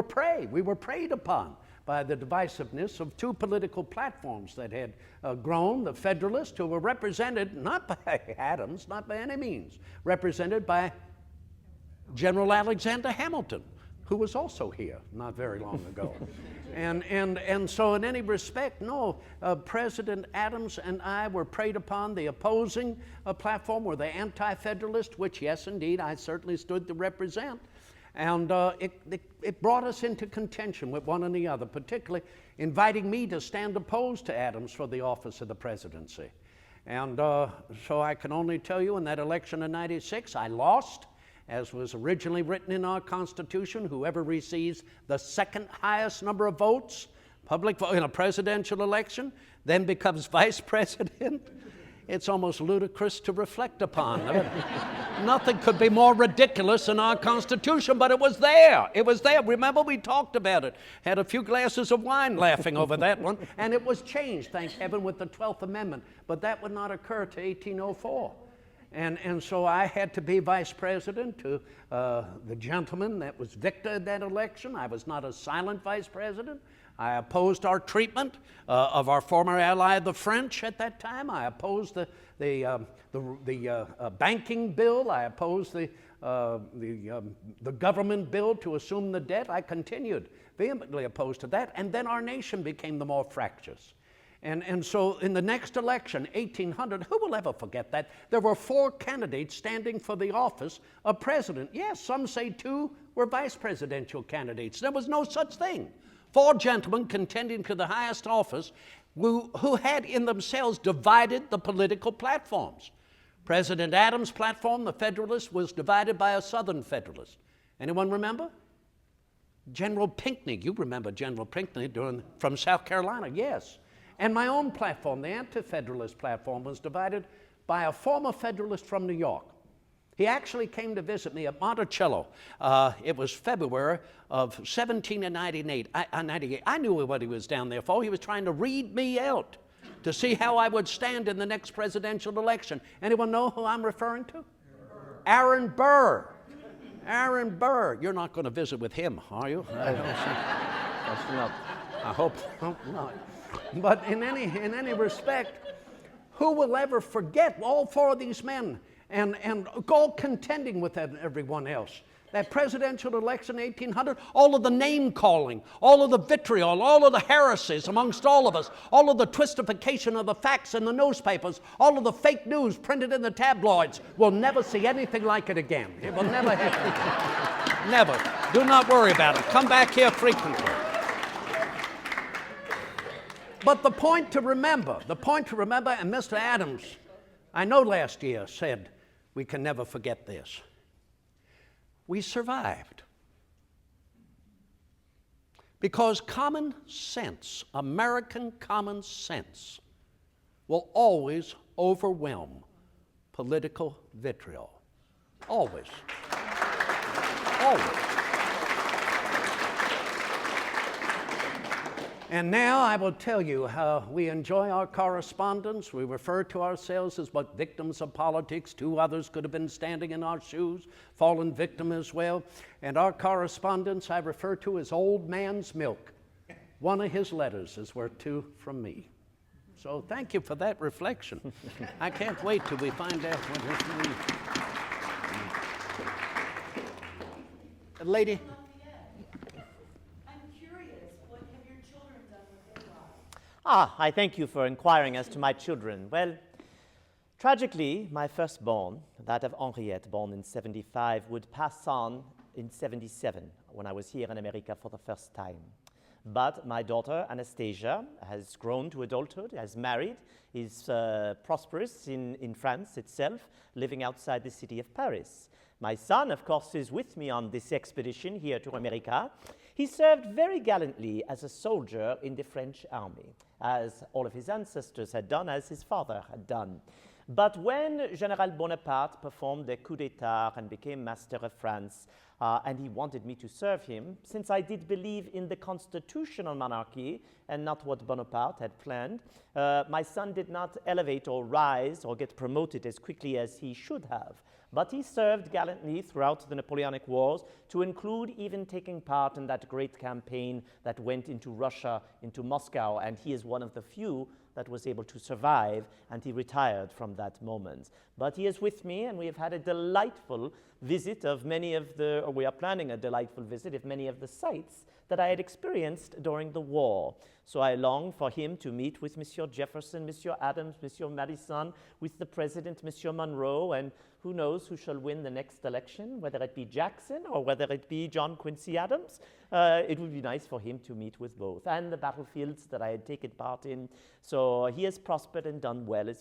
prey. We were preyed upon by the divisiveness of two political platforms that had grown, the Federalists, who were represented not by Adams, not by any means, represented by General Alexander Hamilton, who was also here not very long ago. And so in any respect, no, President Adams and I were preyed upon. The opposing platform were the anti-Federalist, which, yes, indeed, I certainly stood to represent. And it brought us into contention with one and the other, particularly inviting me to stand opposed to Adams for the office of the presidency. And so I can only tell you, in that election of '96, I lost. As was originally written in our Constitution, whoever receives the second highest number of votes, public vote in a presidential election, then becomes vice president. It's almost ludicrous to reflect upon. Nothing could be more ridiculous than our Constitution, but it was there. It was there. Remember, we talked about it. Had a few glasses of wine laughing over that one, and it was changed, thank heaven, with the 12th Amendment. But that would not occur to 1804. And so I had to be vice president to the gentleman that was victor in that election. I was not a silent vice president. I opposed our treatment of our former ally, the French, at that time. I opposed the banking bill. I opposed the government bill to assume the debt. I continued vehemently opposed to that. And then our nation became the more fractious. And so in the next election, 1800, who will ever forget that? There were 4 candidates standing for the office of president. Yes, some say 2 were vice presidential candidates. There was no such thing. 4 gentlemen contending to the highest office who had in themselves divided the political platforms. President Adams' platform, the Federalist, was divided by a Southern Federalist. Anyone remember? General Pinckney, you remember General Pinckney from South Carolina, yes. And my own platform, the Anti-Federalist platform, was divided by a former Federalist from New York. He actually came to visit me at Monticello. It was February of 1798. I knew what he was down there for. He was trying to read me out to see how I would stand in the next presidential election. Anyone know who I'm referring to? Aaron Burr. Aaron Burr. You're not going to visit with him, are you? I hope not. But in any respect, who will ever forget all 4 of these men and all contending with everyone else? That presidential election in 1800, all of the name-calling, all of the vitriol, all of the heresies amongst all of us, all of the twistification of the facts in the newspapers, all of the fake news printed in the tabloids, we'll never see anything like it again. It will never happen. Never. Do not worry about it. Come back here frequently. But the point to remember, and Mr. Adams, I know last year said, we can never forget this. We survived. Because common sense, American common sense, will always overwhelm political vitriol. Always. Always. And now I will tell you how we enjoy our correspondence. We refer to ourselves as but victims of politics. 2 others could have been standing in our shoes, fallen victim as well. And our correspondence I refer to as old man's milk. One of his letters is worth 2 from me. So thank you for that reflection. I can't wait till we find out what this means. Lady. I thank you for inquiring as to my children. Well, tragically, my firstborn, that of Henriette, born in 75, would pass on in 77 when I was here in America for the first time. But my daughter, Anastasia, has grown to adulthood, has married, is prosperous in France itself, living outside the city of Paris. My son, of course, is with me on this expedition here to America. He served very gallantly as a soldier in the French army, as all of his ancestors had done, as his father had done. But when General Bonaparte performed a coup d'etat and became master of France, and he wanted me to serve him, since I did believe in the constitutional monarchy and not what Bonaparte had planned, my son did not elevate or rise or get promoted as quickly as he should have. But he served gallantly throughout the Napoleonic Wars, to include even taking part in that great campaign that went into Russia, into Moscow, and he is one of the few that was able to survive, and he retired from that moment. But he is with me, and we have had a delightful visit of many of the, or we are planning a delightful visit of many of the sites that I had experienced during the war. So I long for him to meet with Monsieur Jefferson, Monsieur Adams, Monsieur Madison, with the President, Monsieur Monroe, and who knows who shall win the next election, whether it be Jackson or whether it be John Quincy Adams. It would be nice for him to meet with both, and the battlefields that I had taken part in. So he has prospered and done well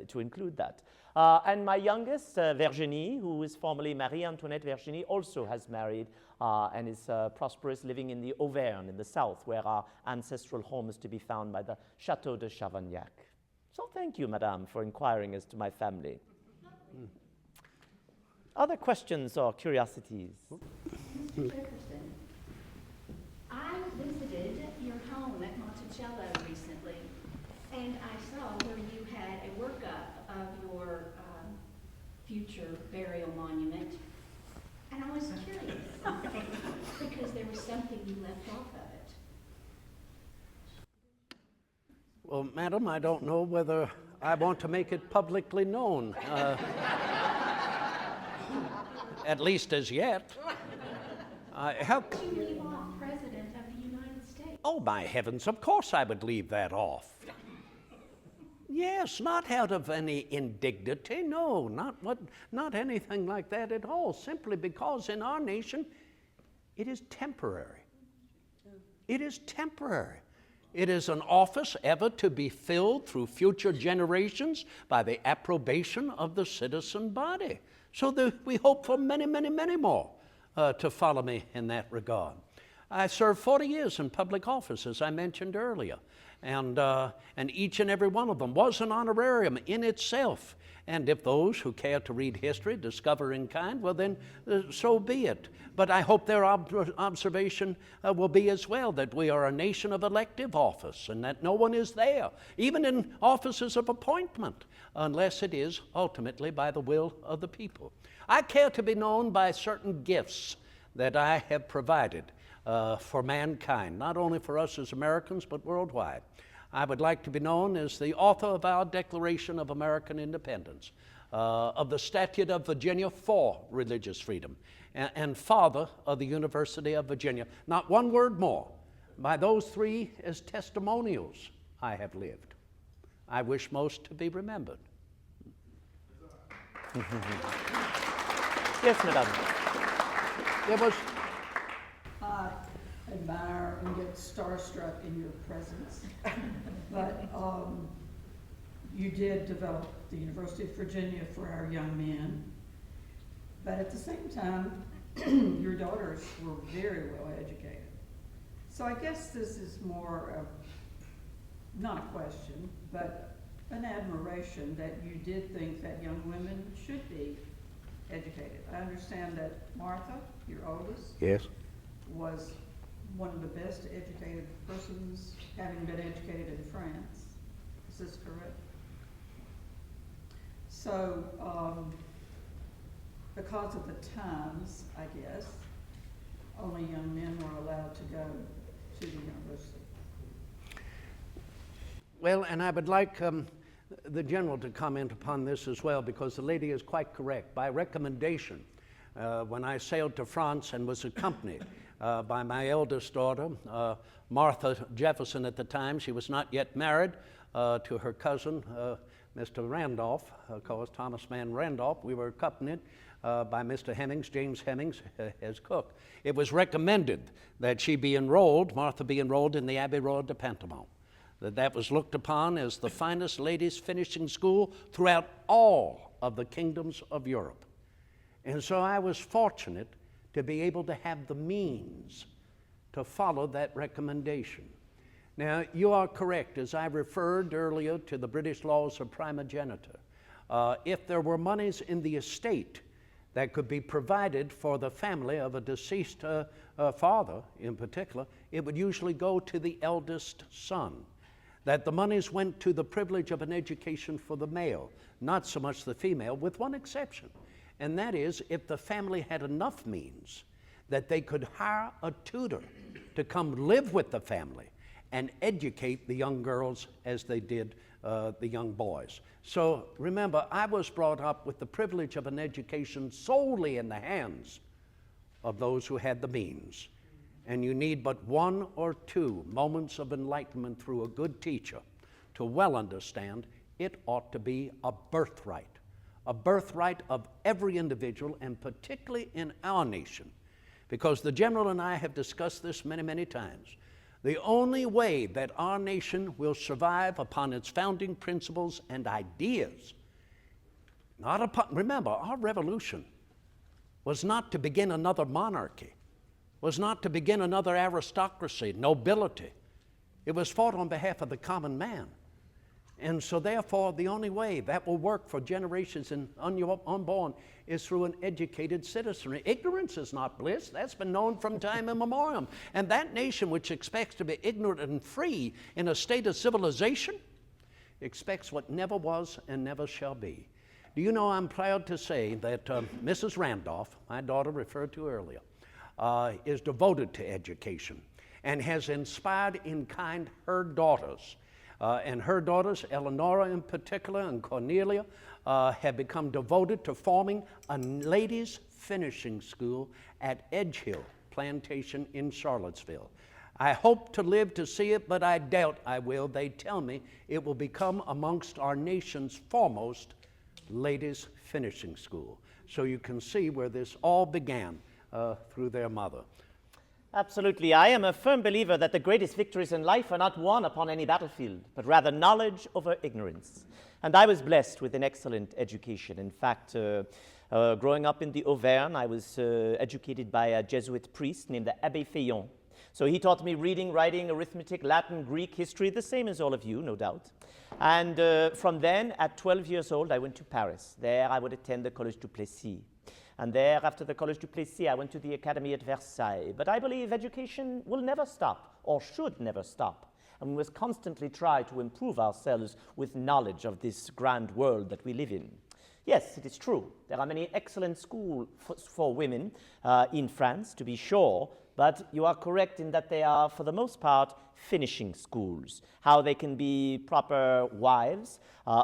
to include that. And my youngest, Virginie, who is formerly Marie-Antoinette Virginie, also has married and is prosperous, living in the Auvergne in the south, where our ancestral home is to be found by the Château de Chavagnac. So thank you, madame, for inquiring as to my family. Other questions or curiosities? Mr. Jefferson, I visited your home at Monticello recently, and I saw where you had a workup of your future burial monument, and I was curious because there was something you left off of it. Well, madam, I don't know whether I want to make it publicly known. At least as yet. How You leave off President of the United States. Oh, my heavens, of course I would leave that off. Yes, not out of any indignity, no, not anything like that at all, simply because in our nation it is temporary. It is temporary. It is an office ever to be filled through future generations by the approbation of the citizen body. So that we hope for many, many, many more to follow me in that regard. I served 40 years in public office, as I mentioned earlier, and each and every one of them was an honorarium in itself. And if those who care to read history discover in kind, well then, so be it. But I hope their observation will be as well that we are a nation of elective office and that no one is there, even in offices of appointment, unless it is ultimately by the will of the people. I care to be known by certain gifts that I have provided for mankind, not only for us as Americans, but worldwide. I would like to be known as the author of our Declaration of American Independence, of the Statute of Virginia for religious freedom, and father of the University of Virginia. Not one word more. By those three as testimonials I have lived. I wish most to be remembered. Yes, madame. There was I admire and get starstruck in your presence. But you did develop the University of Virginia for our young men. But at the same time, your daughters were very well educated. So I guess this is more of, not a question, but an admiration that you did think that young women should be educated. I understand that Martha, your oldest, Yes. was one of the best educated persons, having been educated in France. Is this correct? So, because of the times, I guess, only young men were allowed to go to the university. Well, and I would like the general to comment upon this as well, because the lady is quite correct. By recommendation, when I sailed to France and was accompanied by my eldest daughter, Martha Jefferson at the time, she was not yet married, to her cousin, Mr. Randolph, of course, Thomas Mann Randolph. We were accompanied by Mr. Hemmings, James Hemmings, as cook. It was recommended that she be enrolled, Martha be enrolled in the Abbey Royal de Pantamont. That was looked upon as the finest ladies' finishing school throughout all of the kingdoms of Europe. And so I was fortunate to be able to have the means to follow that recommendation. Now, you are correct, as I referred earlier to the British laws of primogeniture. If there were monies in the estate that could be provided for the family of a deceased father in particular, it would usually go to the eldest son. That the monies went to the privilege of an education for the male, not so much the female, with one exception. And that is if the family had enough means that they could hire a tutor to come live with the family and educate the young girls as they did the young boys. So remember, I was brought up with the privilege of an education solely in the hands of those who had the means. And you need but one or two moments of enlightenment through a good teacher to well understand it ought to be a birthright of every individual, and particularly in our nation. Because the General and I have discussed this many, many times. The only way that our nation will survive upon its founding principles and ideas, remember, our revolution was not to begin another monarchy, was not to begin another aristocracy, nobility. It was fought on behalf of the common man. And so therefore, the only way that will work for generations and unborn is through an educated citizenry. Ignorance is not bliss. That's been known from time immemorial. And that nation which expects to be ignorant and free in a state of civilization expects what never was and never shall be. Do you know, I'm proud to say that Mrs. Randolph, my daughter referred to earlier, is devoted to education and has inspired in kind her daughters. And her daughters, Eleonora in particular and Cornelia, have become devoted to forming a ladies' finishing school at Edge Hill Plantation in Charlottesville. I hope to live to see it, but I doubt I will. They tell me it will become amongst our nation's foremost ladies' finishing school. So you can see where this all began through their mother. Absolutely. I am a firm believer that the greatest victories in life are not won upon any battlefield, but rather knowledge over ignorance. And I was blessed with an excellent education. In fact, growing up in the Auvergne, I was educated by a Jesuit priest named the Abbé Féon. So he taught me reading, writing, arithmetic, Latin, Greek, history, the same as all of you, no doubt. And from then, at 12 years old, I went to Paris. There I would attend the Collège du Plessis. And there, after the Collège du Plessis, I went to the Academy at Versailles. But I believe education will never stop, or should never stop. And we must constantly try to improve ourselves with knowledge of this grand world that we live in. Yes, it is true. There are many excellent schools for women in France, to be sure, but you are correct in that they are, for the most part, finishing schools. How they can be proper wives,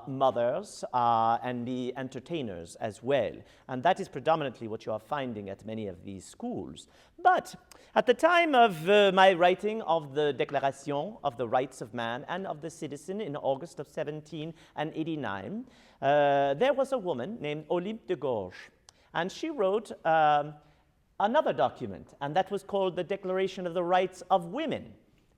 mothers, and be entertainers as well. And that is predominantly what you are finding at many of these schools. But at the time of my writing of the Declaration of the Rights of Man and of the Citizen in August of 1789, there was a woman named Olympe de Gouges, and she wrote another document, and that was called the Declaration of the Rights of Women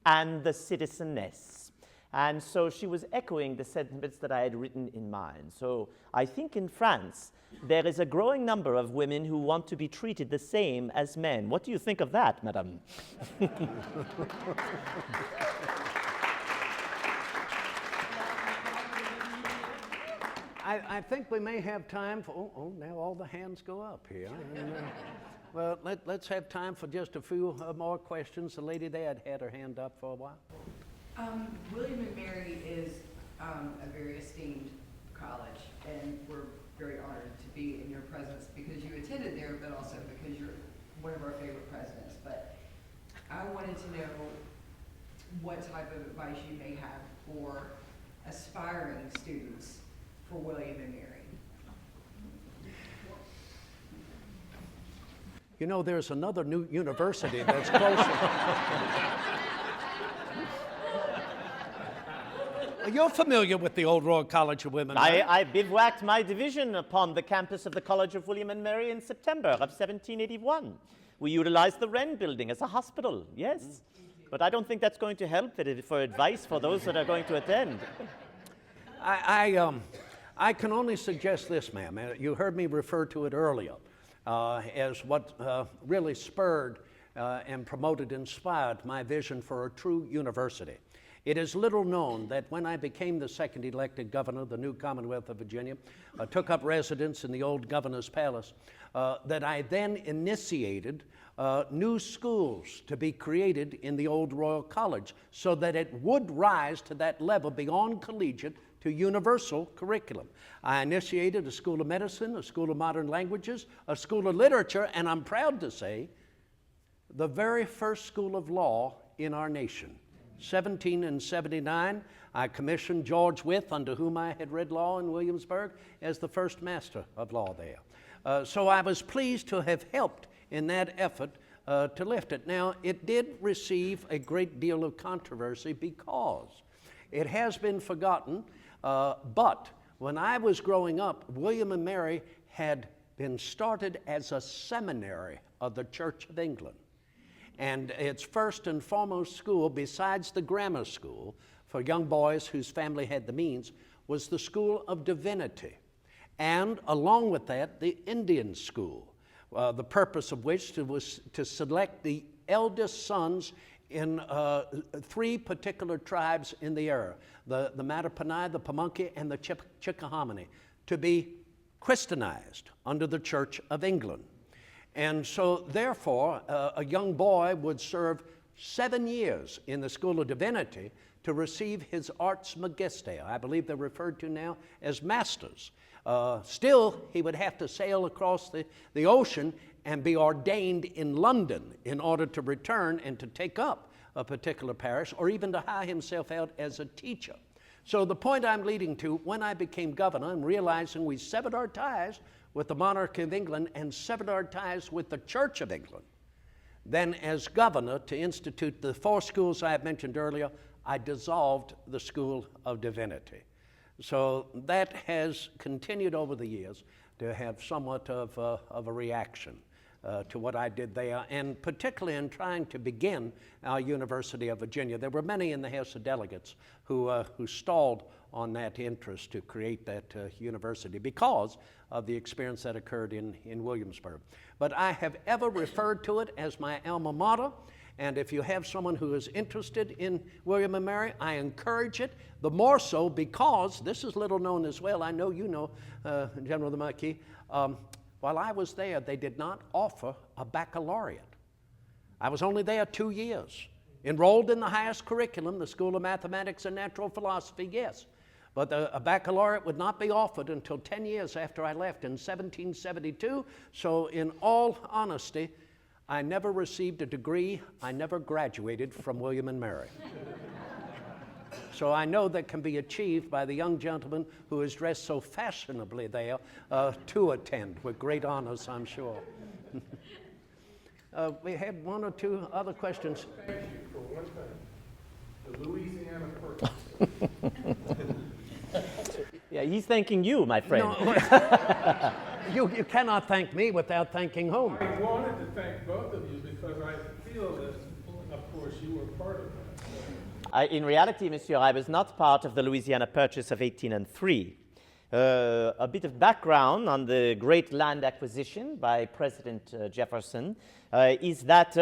and the Citizeness. And so she was echoing the sentiments that I had written in mine. So I think in France, there is a growing number of women who want to be treated the same as men. What do you think of that, madame? I think we may have time for, now all the hands go up here. Well, let's have time for just a few more questions. The lady there had her hand up for a while. William and Mary is a very esteemed college, and we're very honored to be in your presence because you attended there, but also because you're one of our favorite presidents. But I wanted to know what type of advice you may have for aspiring students for William and Mary. You know, there's another new university that's closer. You're familiar with the old Royal College of Women, right? I bivouacked my division upon the campus of the College of William and Mary in September of 1781. We utilized the Wren building as a hospital, yes. But I don't think that's going to help for advice for those that are going to attend. I can only suggest this, ma'am. You heard me refer to it earlier as what really spurred and promoted, inspired my vision for a true university. It is little known that when I became the second elected governor of the new Commonwealth of Virginia, took up residence in the old governor's palace, that I then initiated new schools to be created in the old Royal College so that it would rise to that level beyond collegiate to universal curriculum. I initiated a school of medicine, a school of modern languages, a school of literature, and I'm proud to say, the very first school of law in our nation. 1779, I commissioned George Wythe, under whom I had read law in Williamsburg, as the first master of law there. So I was pleased to have helped in that effort to lift it. Now, it did receive a great deal of controversy because it has been forgotten, but when I was growing up, William and Mary had been started as a seminary of the Church of England. And its first and foremost school, besides the grammar school for young boys whose family had the means, was the School of Divinity. And along with that, the Indian School, the purpose of which was to select the eldest sons in 3 particular tribes in the area, the Mattaponi, the Pamunkey, and the Chickahominy, to be Christianized under the Church of England. And so, therefore, a young boy would serve 7 years in the School of Divinity to receive his Arts Magister. I believe they're referred to now as masters. Still, he would have to sail across the ocean and be ordained in London in order to return and to take up a particular parish, or even to hire himself out as a teacher. So the point I'm leading to, when I became governor and realizing we severed our ties with the monarchy of England and severed our ties with the Church of England, then as governor, to institute the 4 schools I have mentioned earlier, I dissolved the School of Divinity. So that has continued over the years to have somewhat of a reaction to what I did there, and particularly in trying to begin our University of Virginia. There were many in the House of Delegates who stalled on that interest to create that university because of the experience that occurred in Williamsburg. But I have ever referred to it as my alma mater, and if you have someone who is interested in William and Mary, I encourage it, the more so because, this is little known as well, I know you know, General the Marquis, while I was there, they did not offer a baccalaureate. I was only there 2 years. Enrolled in the highest curriculum, the School of Mathematics and Natural Philosophy, yes. But a baccalaureate would not be offered until 10 years after I left in 1772. So in all honesty, I never received a degree. I never graduated from William and Mary. So I know that can be achieved by the young gentleman who is dressed so fashionably there to attend with great honors, I'm sure. We had 1 or 2 other questions. Thank you for one thing, the Louisiana Purchase. Yeah, he's thanking you, my friend. No, you cannot thank me without thanking whom? I wanted to thank both of you because I feel that, of course, you were part of that. In reality, monsieur, I was not part of the Louisiana Purchase of 1803. A bit of background on the great land acquisition by President Jefferson is that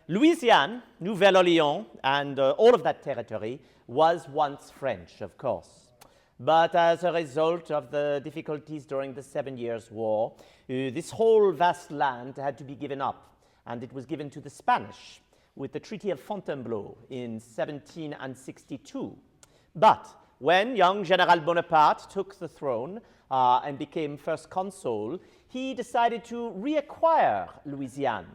Louisiane, Nouvelle-Orléans, and all of that territory was once French, of course. But as a result of the difficulties during the 7 Years' War, this whole vast land had to be given up, and it was given to the Spanish with the Treaty of Fontainebleau in 1762. But when young General Bonaparte took the throne and became first consul, he decided to reacquire Louisiane.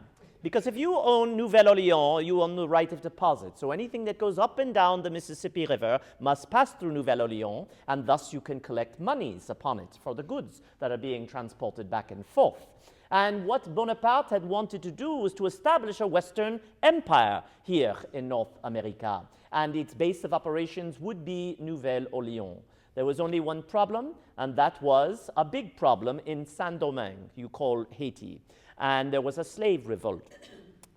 Because if you own Nouvelle-Orléans, you own the right of deposit. So anything that goes up and down the Mississippi River must pass through Nouvelle-Orléans, and thus you can collect monies upon it for the goods that are being transported back and forth. And what Bonaparte had wanted to do was to establish a Western empire here in North America. And its base of operations would be Nouvelle-Orléans. There was only one problem, and that was a big problem in Saint-Domingue, you call Haiti. And there was a slave revolt.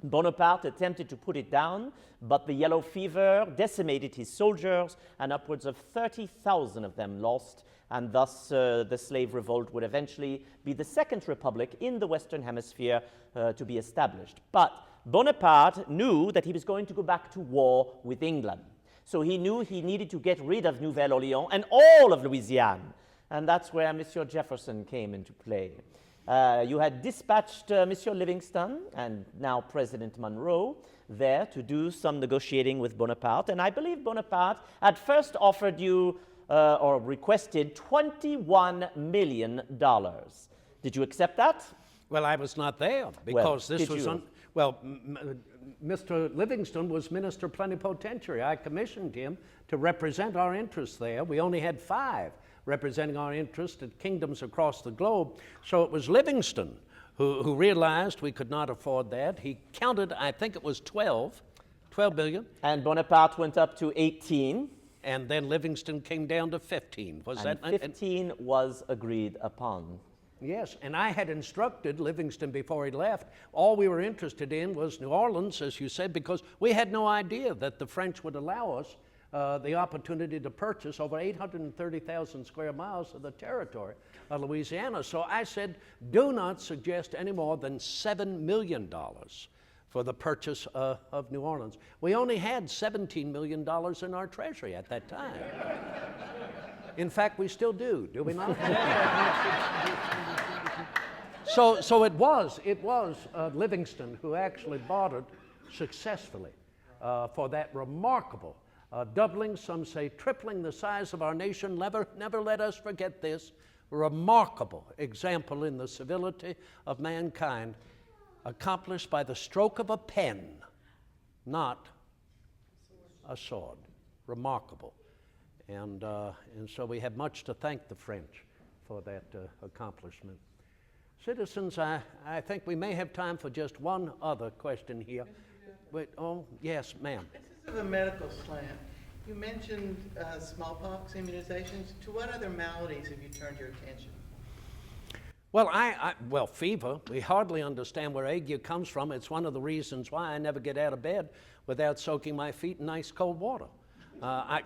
Bonaparte attempted to put it down, but the yellow fever decimated his soldiers, and upwards of 30,000 of them lost, and thus the slave revolt would eventually be the second republic in the Western Hemisphere to be established. But Bonaparte knew that he was going to go back to war with England. So he knew he needed to get rid of Nouvelle-Orléans and all of Louisiane. And that's where Monsieur Jefferson came into play. You had dispatched Monsieur Livingston and now President Monroe there to do some negotiating with Bonaparte. And I believe Bonaparte had first offered you or requested $21 million. Did you accept that? Well, I was not there because this was Mr. Livingston was Minister Plenipotentiary. I commissioned him to represent our interests there. We only had 5 representing our interests at kingdoms across the globe. So it was Livingston who realized we could not afford that. He counted, I think it was 12 billion. And Bonaparte went up to 18. And then Livingston came down to 15. Was and that 15 was agreed upon. Yes, and I had instructed Livingston before he left. All we were interested in was New Orleans, as you said, because we had no idea that the French would allow us the opportunity to purchase over 830,000 square miles of the territory of Louisiana. So I said, do not suggest any more than $7 million for the purchase of New Orleans. We only had $17 million in our treasury at that time. In fact, we still do we not? So it was Livingston who actually bought it successfully for that remarkable doubling, some say tripling the size of our nation. Never let us forget this remarkable example in the civility of mankind, accomplished by the stroke of a pen, not a sword. Remarkable. And so we have much to thank the French for that accomplishment. Citizens, I think we may have time for just one other question here. Wait, oh, yes, ma'am. This is a medical slant. You mentioned smallpox immunizations. To what other maladies have you turned your attention? Well, well, fever. We hardly understand where ague comes from. It's one of the reasons why I never get out of bed without soaking my feet in ice cold water.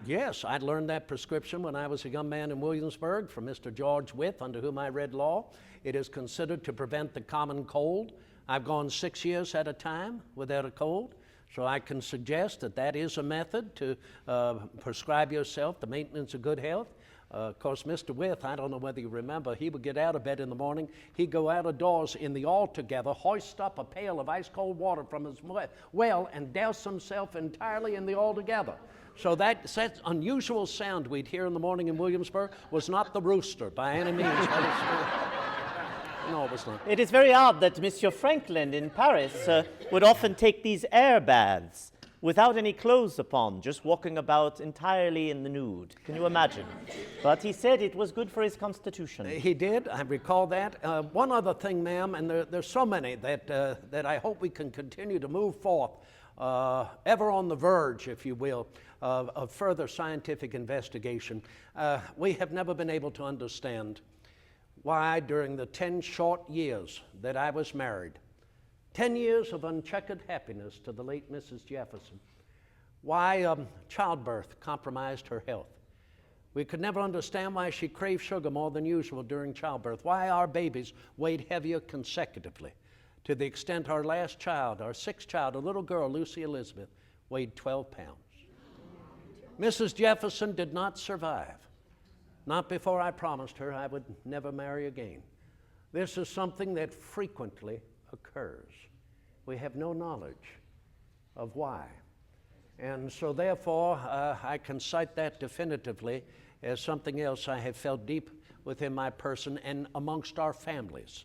Yes, I learned that prescription when I was a young man in Williamsburg from Mr. George Wythe, under whom I read law. It is considered to prevent the common cold. I've gone 6 years at a time without a cold, so I can suggest that that is a method to prescribe yourself the maintenance of good health. Of course, Mr. Wythe, I don't know whether you remember, he would get out of bed in the morning, he'd go out of doors in the altogether, hoist up a pail of ice cold water from his well, and douse himself entirely in the altogether. So that unusual sound we'd hear in the morning in Williamsburg was not the rooster by any means. No, it was not. It is very odd that Monsieur Franklin in Paris would often take these air baths without any clothes upon, just walking about entirely in the nude. Can you imagine? But he said it was good for his constitution. He did. I recall that. One other thing, ma'am, and there's so many that I hope we can continue to move forth, ever on the verge, if you will, of further scientific investigation. We have never been able to understand why during the 10 short years that I was married, 10 years of uncheckered happiness to the late Mrs. Jefferson, why childbirth compromised her health. We could never understand why she craved sugar more than usual during childbirth, why our babies weighed heavier consecutively, to the extent our last child, our sixth child, a little girl, Lucy Elizabeth, weighed 12 pounds. Mrs. Jefferson did not survive. Not before I promised her I would never marry again. This is something that frequently occurs. We have no knowledge of why. And so therefore, I can cite that definitively as something else I have felt deep within my person and amongst our families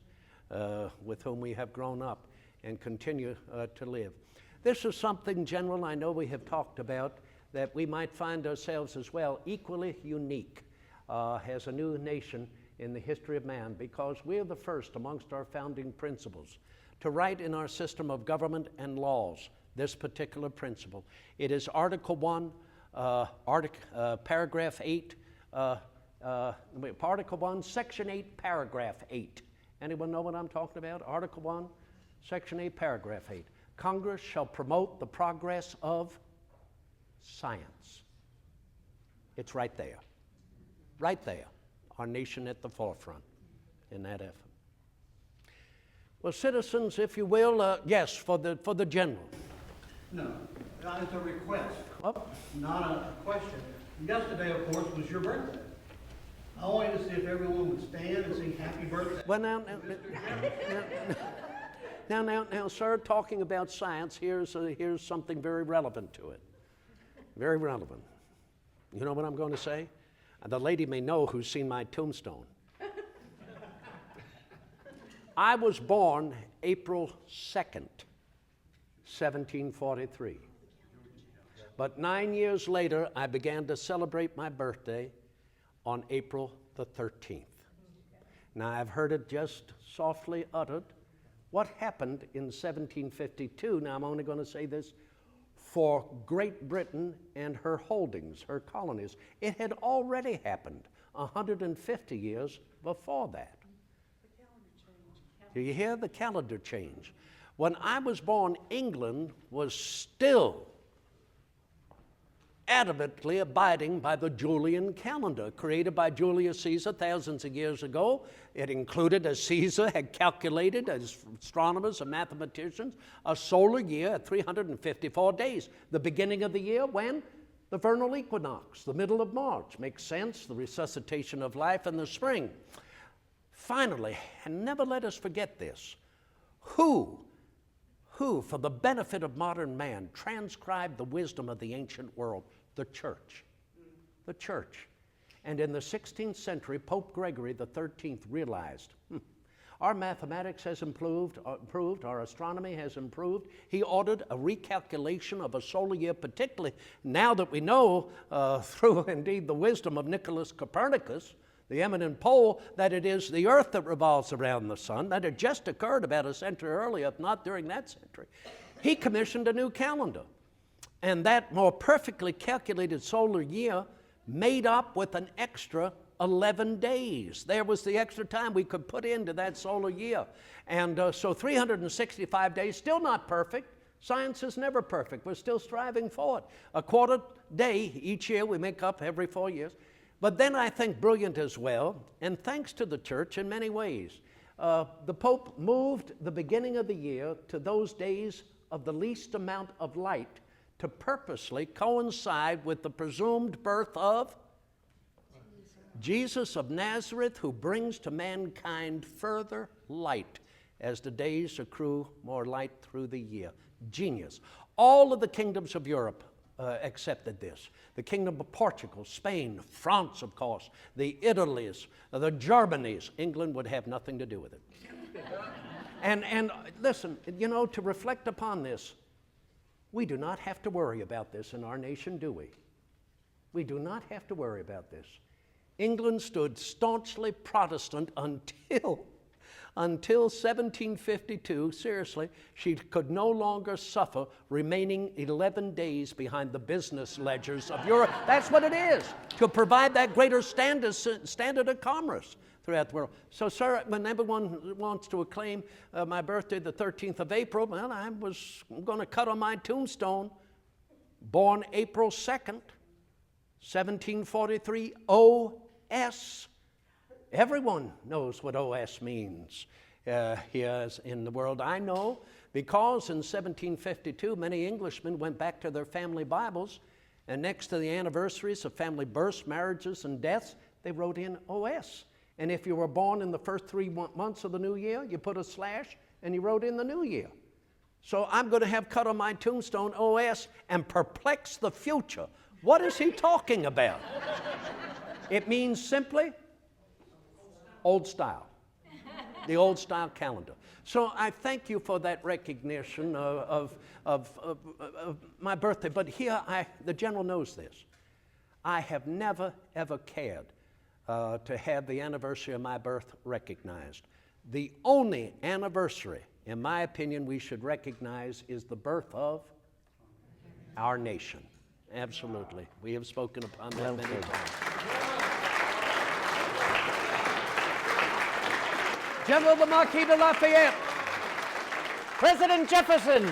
with whom we have grown up and continue to live. This is something, General, I know we have talked about, that we might find ourselves as well equally unique as a new nation in the history of man, because we are the first amongst our founding principles to write in our system of government and laws this particular principle. It is Article 1, Paragraph 8, Article 1, Section 8, Paragraph 8. Anyone know what I'm talking about? Article 1, Section 8, Paragraph 8. Congress shall promote the progress of science. It's right there. Right there. Our nation at the forefront in that effort. Well, citizens, if you will, yes, for the general. No, it's a request, Oh. not a question. Yesterday, of course, was your birthday. I wanted to see if everyone would stand and sing happy birthday. Well, now, sir, talking about science, here's something very relevant to it. Very relevant. You know what I'm going to say? The lady may know who's seen my tombstone. I was born April 2nd, 1743. But 9 years later, I began to celebrate my birthday on April the 13th. Now, I've heard it just softly uttered. What happened in 1752, now I'm only going to say this, for Great Britain and her holdings, her colonies. It had already happened 150 years before that. Do you hear? The calendar change. When I was born, England was still adamantly abiding by the Julian calendar, created by Julius Caesar thousands of years ago. It included, as Caesar had calculated, as astronomers and mathematicians, a solar year at 354 days. The beginning of the year, when? The vernal equinox, the middle of March. Makes sense, the resuscitation of life in the spring. Finally, and never let us forget this, who, for the benefit of modern man, transcribed the wisdom of the ancient world? The church. The church. And in the 16th century, Pope Gregory XIII realized, our mathematics has improved, our astronomy has improved. He ordered a recalculation of a solar year, particularly now that we know, through indeed the wisdom of Nicholas Copernicus, the eminent Pole, that it is the earth that revolves around the sun. That had just occurred about a century earlier, if not during that century. He commissioned a new calendar. And that more perfectly calculated solar year made up with an extra 11 days. There was the extra time we could put into that solar year. And so 365 days, still not perfect. Science is never perfect. We're still striving for it. A quarter day each year we make up every 4 years. But then I think brilliant as well, and thanks to the church in many ways. The Pope moved the beginning of the year to those days of the least amount of light to purposely coincide with the presumed birth of Jesus of Nazareth, who brings to mankind further light as the days accrue more light through the year. Genius. All of the kingdoms of Europe accepted this. The kingdom of Portugal, Spain, France, of course, the Italies, the Germanys. England would have nothing to do with it. And listen, you know, to reflect upon this, we do not have to worry about this in our nation, do we? We do not have to worry about this. England stood staunchly Protestant until 1752, seriously, she could no longer suffer remaining 11 days behind the business ledgers of Europe. That's what it is, to provide that greater standard of commerce throughout the world. So, sir, when everyone wants to acclaim my birthday, the 13th of April, well, I'm going to cut on my tombstone, born April 2nd, 1743, O.S., Everyone knows what OS means here in the world. I know because in 1752, many Englishmen went back to their family Bibles, and next to the anniversaries of family births, marriages, and deaths, they wrote in OS. And if you were born in the first 3 months of the new year, you put a slash and you wrote in the new year. So I'm going to have cut on my tombstone OS and perplex the future. What is he talking about? It means simply old style, the old style calendar. So I thank you for that recognition of my birthday. But here, the general knows this. I have never, ever cared to have the anniversary of my birth recognized. The only anniversary, in my opinion, we should recognize is the birth of our nation. Absolutely. We have spoken upon that many times. General the Marquis de Lafayette, President Jefferson,